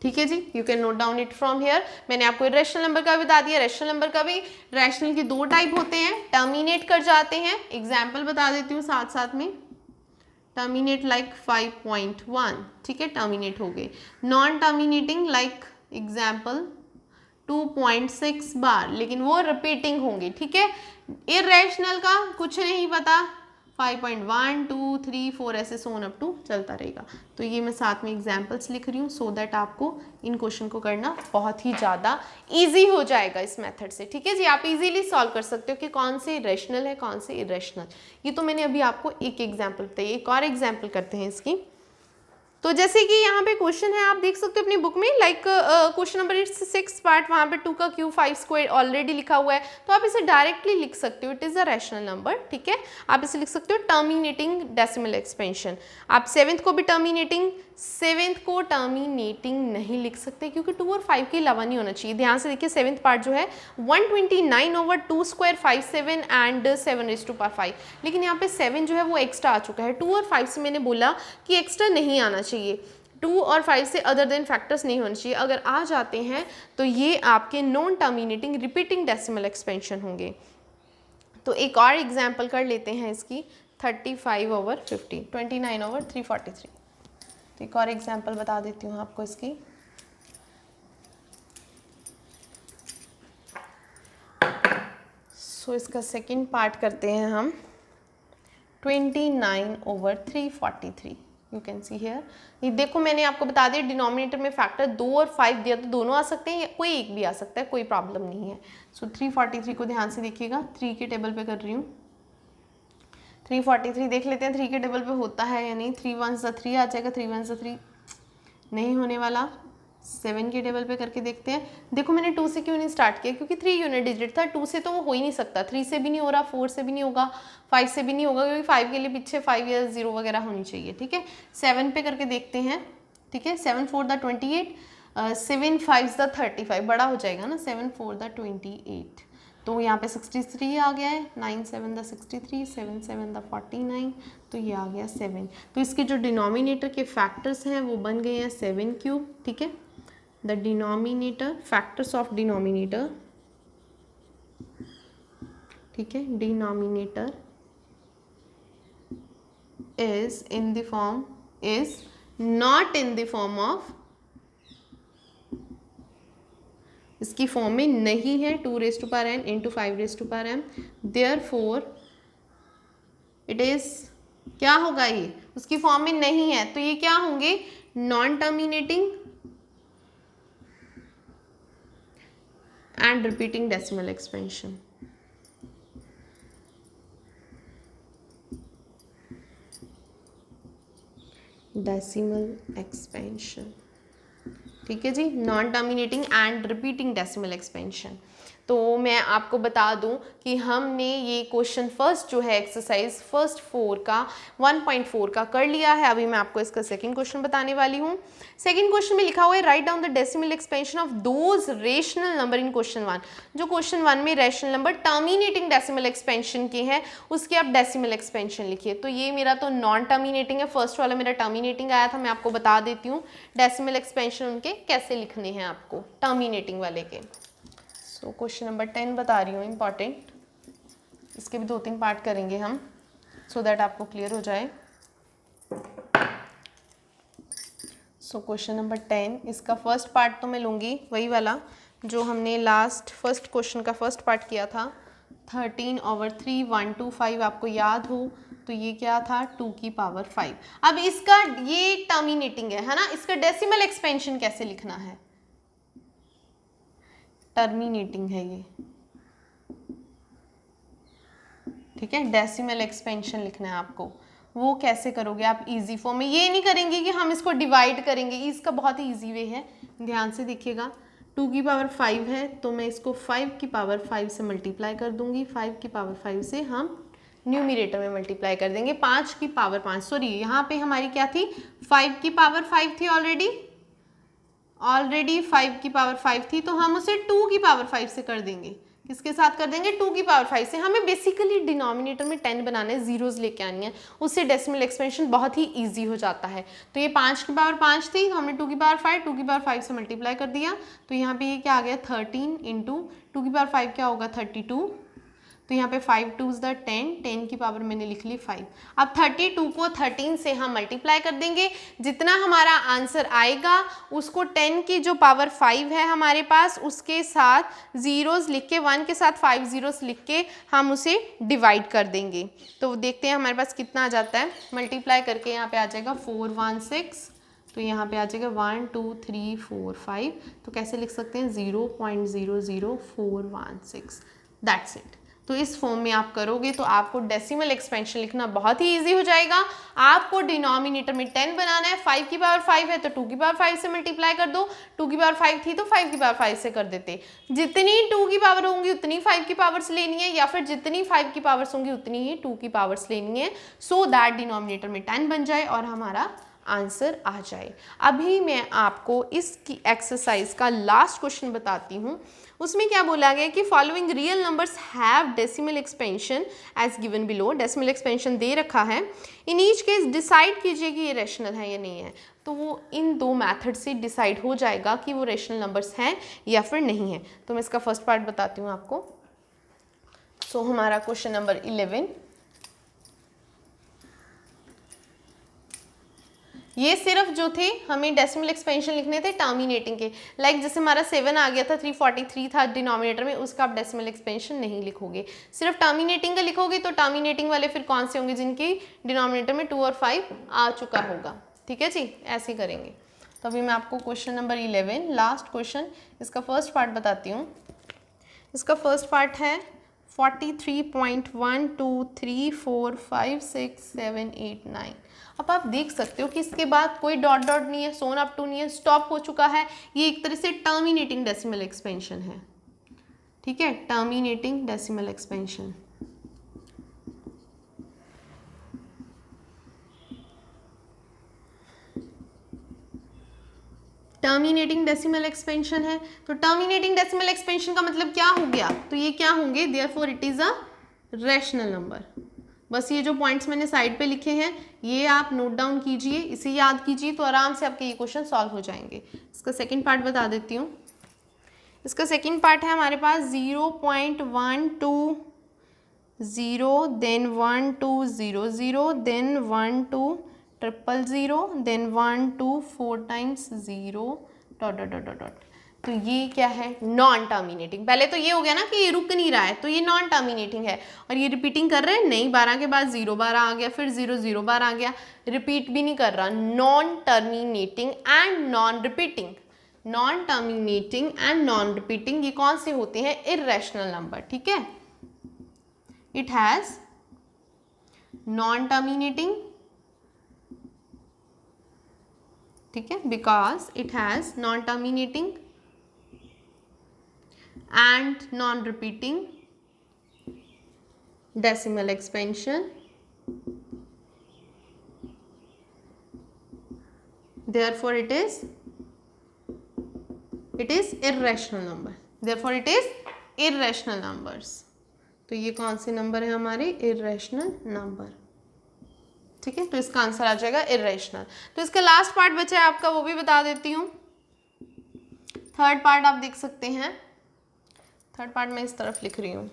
ठीक है जी, you can note down it from here. मैंने आपको इरेशनल नंबर का बता दिया, रैशनल नंबर का भी। रैशनल के दो टाइप होते हैं, टर्मिनेट कर जाते हैं, एग्जाम्पल बता देती हूँ साथ साथ में। टर्मिनेट लाइक 5.1, ठीक है, टर्मिनेट हो गए। नॉन टर्मिनेटिंग लाइक एग्जाम्पल 2.6 बार, लेकिन वो रिपीटिंग होंगे, ठीक है। इरेशनल का कुछ नहीं पता, 5.1 2 3 4 ऐसे सोन अप टू चलता रहेगा। तो ये मैं साथ में एग्जाम्पल्स लिख रही हूँ सो दैट आपको इन क्वेश्चन को करना बहुत ही ज़्यादा इजी हो जाएगा इस मेथड से, ठीक है जी। आप इजीली सॉल्व कर सकते हो कि कौन से रेशनल है कौन से इरेशनल। ये तो मैंने अभी आपको एक एग्जाम्पल बताई, एक और एग्जाम्पल करते हैं इसकी। तो जैसे कि यहाँ पे क्वेश्चन है, आप देख सकते हो अपनी बुक में, लाइक क्वेश्चन नंबर 6 पार्ट, वहाँ पे 2 का क्यूब 5 स्क्वायर ऑलरेडी लिखा हुआ है, तो आप इसे डायरेक्टली लिख सकते हो, it is a rational number, ठीक है। आप इसे लिख सकते हो टर्मिनेटिंग डेसिमल एक्सपेंशन। आप 7th को भी टर्मिनेटिंग, 7th को टर्मिनेटिंग नहीं लिख सकते क्योंकि 2 और 5 के अलावा नहीं होना चाहिए। ध्यान से देखिए 7th पार्ट जो है 129/2 स्क्वायर 57 एंड 7⁵5, लेकिन यहाँ पे 7 जो है वो एक्स्ट्रा आ चुका है। 2 और 5 से मैंने बोला कि एक्स्ट्रा नहीं आना चाहिए, 2 और 5 से अदर देन फैक्टर्स नहीं होने चाहिए। अगर आ जाते हैं तो ये आपके non terminating repeating decimal expansion होंगे। तो एक और एग्जाम्पल कर लेते हैं इसकी, 35/50, 29/343। तो एक और एग्जाम्पल बता देती हूँ आपको इसकी। सो इसका सेकंड पार्ट करते हैं हम, 29/343। यू कैन सी हियर, ये देखो मैंने आपको बता दिया डिनोमिनेटर में फैक्टर 2 और 5 दिया, तो दोनों आ सकते हैं या कोई एक भी आ सकता है, कोई प्रॉब्लम नहीं है। सो 343 को ध्यान से देखिएगा, 3 के टेबल पे कर रही हूँ। 343 देख लेते हैं 3 के टेबल पे होता है या नहीं। 3 1 3 आ जाएगा, 3 1 3 नहीं होने वाला। 7 के टेबल पे करके देखते हैं। देखो मैंने 2 से क्यों नहीं स्टार्ट किया, क्योंकि 3 यूनिट डिजिट था, 2 से तो वो हो ही नहीं सकता, 3 से भी नहीं हो रहा, 4 से भी नहीं होगा, 5 से भी नहीं होगा, क्योंकि 5 के लिए पीछे 5 या 0 वगैरह होनी चाहिए, ठीक है। 7 पे करके देखते हैं, ठीक है। 7 4 द 28, 7 5 द 35, बड़ा हो जाएगा ना, 7 4 द 28, तो यहाँ पे 63 आ गया है, 9 7 द 63, 7 7 द 49, तो ये आ गया 7। तो इसके जो डिनोमिनेटर के फैक्टर्स हैं वो बन गए हैं 7 क्यूब, ठीक है। The denominator, factors of denominator, ठीक है, denominator is in the form, is not in the form of, इसकी फॉर्म में नहीं है 2⁵n into 5⁵m, therefore it is, क्या होगा ये, उसकी फॉर्म में नहीं है, तो ये क्या होंगे, non terminating and repeating decimal expansion. Decimal expansion, ठीक है जी, non terminating and repeating decimal expansion. तो मैं आपको बता दूं कि हमने ये क्वेश्चन फर्स्ट जो है एक्सरसाइज फर्स्ट 4 का 1.4 का कर लिया है। अभी मैं आपको इसका सेकंड क्वेश्चन बताने वाली हूँ। सेकंड क्वेश्चन में लिखा हुआ है write down the decimal expansion of those rational number in question 1। जो क्वेश्चन 1 में rational number terminating decimal expansion के हैं उसके आप डेसिमल एक्सपेंशन लिखिए। तो ये मेरा तो नॉन टर्मिनेटिंग है, फर्स्ट वाला मेरा टर्मिनेटिंग आया था। मैं आपको बता देती हूँ डेसिमल एक्सपेंशन उनके कैसे लिखने हैं आपको टर्मिनेटिंग वाले के। सो क्वेश्चन नंबर 10 बता रही हूँ, इम्पॉर्टेंट, इसके भी 2-3 पार्ट करेंगे हम सो दैट आपको क्लियर हो जाए। सो क्वेश्चन नंबर 10, इसका फर्स्ट पार्ट तो मैं लूँगी वही वाला जो हमने लास्ट फर्स्ट क्वेश्चन का फर्स्ट पार्ट किया था, 13/3 1 2 5, आपको याद हो तो ये क्या था 2 की पावर 5। अब इसका ये टर्मिनेटिंग है ना, इसका डेसिमल एक्सपेंशन कैसे लिखना है, टर्मिनेटिंग है ये, ठीक है, डेसिमल एक्सपेंशन लिखना है आपको। वो कैसे करोगे आप, इजी फॉर्म में। ये नहीं करेंगे कि हम इसको डिवाइड करेंगे, इसका बहुत ही इजी वे है, ध्यान से देखिएगा। 2 की पावर 5 है तो मैं इसको 5 की पावर 5 से मल्टीप्लाई कर दूंगी, 5 की पावर 5 से हम न्यूमरेटर में मल्टीप्लाई कर देंगे, 5 की पावर 5, सॉरी यहाँ पे हमारी क्या थी 5 की पावर 5 थी, ऑलरेडी 5 की पावर 5 थी, तो हम उसे 2 की पावर 5 से कर देंगे, किसके साथ कर देंगे 2 की पावर 5 से। हमें बेसिकली डिनोमिनेटर में 10 बनाने हैं, जीरोस लेके आनी है, उससे डेसिमल एक्सपेंशन बहुत ही इजी हो जाता है। तो ये 5 की पावर 5 थी, तो हमने 2 की पावर 5 2 की पावर 5 से मल्टीप्लाई कर दिया, तो यहाँ पे ये क्या आ गया 13 इंटू 2 की पावर 5 क्या होगा 32, तो यहाँ पे 5 2 द 10, 10 की पावर मैंने लिख ली 5। अब 32 को 13 से हम मल्टीप्लाई कर देंगे, जितना हमारा आंसर आएगा उसको 10 की जो पावर 5 है हमारे पास उसके साथ जीरोस लिख के, 1 के साथ 5 जीरोस लिख के हम उसे डिवाइड कर देंगे। तो देखते हैं हमारे पास कितना आ जाता है, मल्टीप्लाई करके यहाँ पे आ जाएगा 416, तो यहाँ पे आ जाएगा 1 2 3 4 5, तो कैसे लिख सकते हैं 0.00416, दैट्स इट। तो इस फॉर्म में आप करोगे तो आपको डेसिमल एक्सपेंशन लिखना बहुत ही इजी हो जाएगा। आपको डिनोमिनेटर में 10 बनाना है, 5 की पावर 5 है तो 2 की पावर 5 से मल्टीप्लाई कर दो, 2 की पावर 5 थी तो 5 की पावर 5 से कर देते। जितनी 2 की पावर होंगी उतनी 5 की पावर्स लेनी है, या फिर जितनी 5 की पावर्स होंगी उतनी ही 2 की पावर्स लेनी है, सो दैट डिनोमिनेटर में 10 बन जाए और हमारा आंसर आ जाए। अभी मैं आपको इसकी एक्सरसाइज का लास्ट क्वेश्चन बताती हूँ। उसमें क्या बोला गया कि following real numbers have decimal expansion as given below, decimal expansion दे रखा है, इन ईच केस डिसाइड कीजिए कि ये रैशनल है या नहीं है। तो वो इन दो मेथड से डिसाइड हो जाएगा कि वो रैशनल नंबर्स हैं या फिर नहीं है। तो मैं इसका फर्स्ट पार्ट बताती हूँ आपको। सो हमारा क्वेश्चन नंबर 11, ये सिर्फ जो थे हमें डेसिमल एक्सपेंशन लिखने थे टर्मिनेटिंग के, लाइक जैसे हमारा 7 आ गया था, 343 था डिनोमिनेटर में, उसका आप डेसिमल एक्सपेंशन नहीं लिखोगे, सिर्फ टर्मिनेटिंग का लिखोगे। तो टर्मिनेटिंग वाले फिर कौन से होंगे, जिनकी डिनोमिनेटर में 2 और 5 आ चुका होगा। ठीक है जी, ऐसे ही करेंगे। तो अभी मैं आपको क्वेश्चन नंबर 11 लास्ट क्वेश्चन, इसका फर्स्ट पार्ट बताती हूँ। इसका फर्स्ट पार्ट है 43.123456789। अब आप देख सकते हो कि इसके बाद कोई डॉट डॉट नहीं है, सोन अप टू नहीं है, स्टॉप हो चुका है। ये एक तरह से टर्मिनेटिंग डेसिमल एक्सपेंशन है। ठीक है, terminating decimal expansion. Terminating decimal expansion है, तो टर्मिनेटिंग डेसिमल एक्सपेंशन का मतलब क्या हो गया, तो ये क्या होंगे, therefore it is a rational number. बस ये जो पॉइंट्स मैंने साइड पे लिखे हैं ये आप नोट डाउन कीजिए, इसे याद कीजिए, तो आराम से आपके ये क्वेश्चन सॉल्व हो जाएंगे। इसका सेकंड पार्ट बता देती हूँ। इसका सेकंड पार्ट है हमारे पास 0.120, then 1200, then 12000, then 124 times 0 dot dot dot dot. तो ये क्या है, नॉन टर्मिनेटिंग। पहले तो ये हो गया ना कि ये रुक नहीं रहा है, तो ये नॉन टर्मिनेटिंग है। और ये रिपीटिंग कर रहे हैं नहीं, 12 के बाद 0 12 आ गया, फिर 0 0 12 आ गया, रिपीट भी नहीं कर रहा। Non terminating and non repeating, non terminating and non repeating ये कौन से होते हैं, इर्रेशनल नंबर। ठीक है, इट हैज नॉन टर्मिनेटिंग, ठीक है, because it has non terminating and non-repeating decimal expansion, therefore it is irrational number, therefore it is irrational numbers। तो ये कौन से नंबर है हमारे, irrational number। ठीक है, तो इसका आंसर आ जाएगा irrational। तो इसका लास्ट पार्ट बचा है आपका, वो भी बता देती हूँ। थर्ड पार्ट आप देख सकते हैं, थर्ड पार्ट मैं इस तरफ लिख रही हूँ।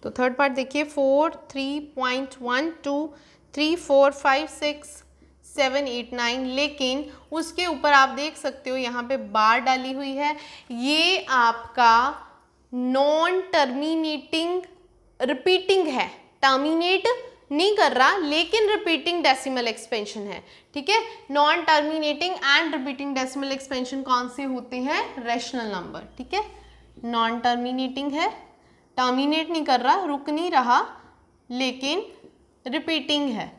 तो थर्ड पार्ट देखिए 43.123456789, लेकिन उसके ऊपर आप देख सकते हो यहाँ पे बार डाली हुई है। ये आपका नॉन टर्मिनेटिंग रिपीटिंग है, टर्मिनेट नहीं कर रहा लेकिन रिपीटिंग डेसिमल एक्सपेंशन है। ठीक है, non terminating and repeating decimal expansion कौन से होते हैं, रैशनल नंबर। ठीक है, नॉन टर्मिनेटिंग है, टर्मिनेट नहीं कर रहा, रुक नहीं रहा, लेकिन रिपीटिंग है,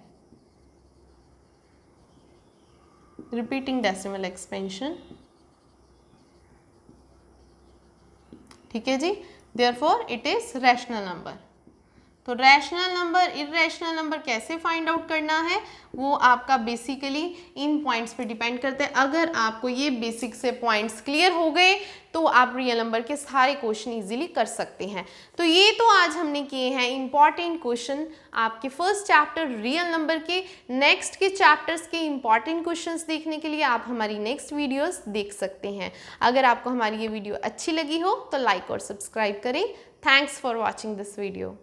रिपीटिंग डेसिमल एक्सपेंशन। ठीक है जी, therefore it is rational number. तो रैशनल नंबर, इर्रेशनल नंबर कैसे फाइंड आउट करना है वो आपका बेसिकली इन पॉइंट्स पे डिपेंड करते हैं। अगर आपको ये बेसिक से पॉइंट्स क्लियर हो गए तो आप रियल नंबर के सारे क्वेश्चन इजीली कर सकते हैं। तो ये तो आज हमने किए हैं इंपॉर्टेंट क्वेश्चन आपके फर्स्ट चैप्टर रियल नंबर के। नेक्स्ट के चैप्टर्स के इंपॉर्टेंट क्वेश्चंस देखने के लिए आप हमारी नेक्स्ट वीडियोस देख सकते हैं। अगर आपको हमारी ये वीडियो अच्छी लगी हो तो लाइक और सब्सक्राइब करें। Thanks for watching this video.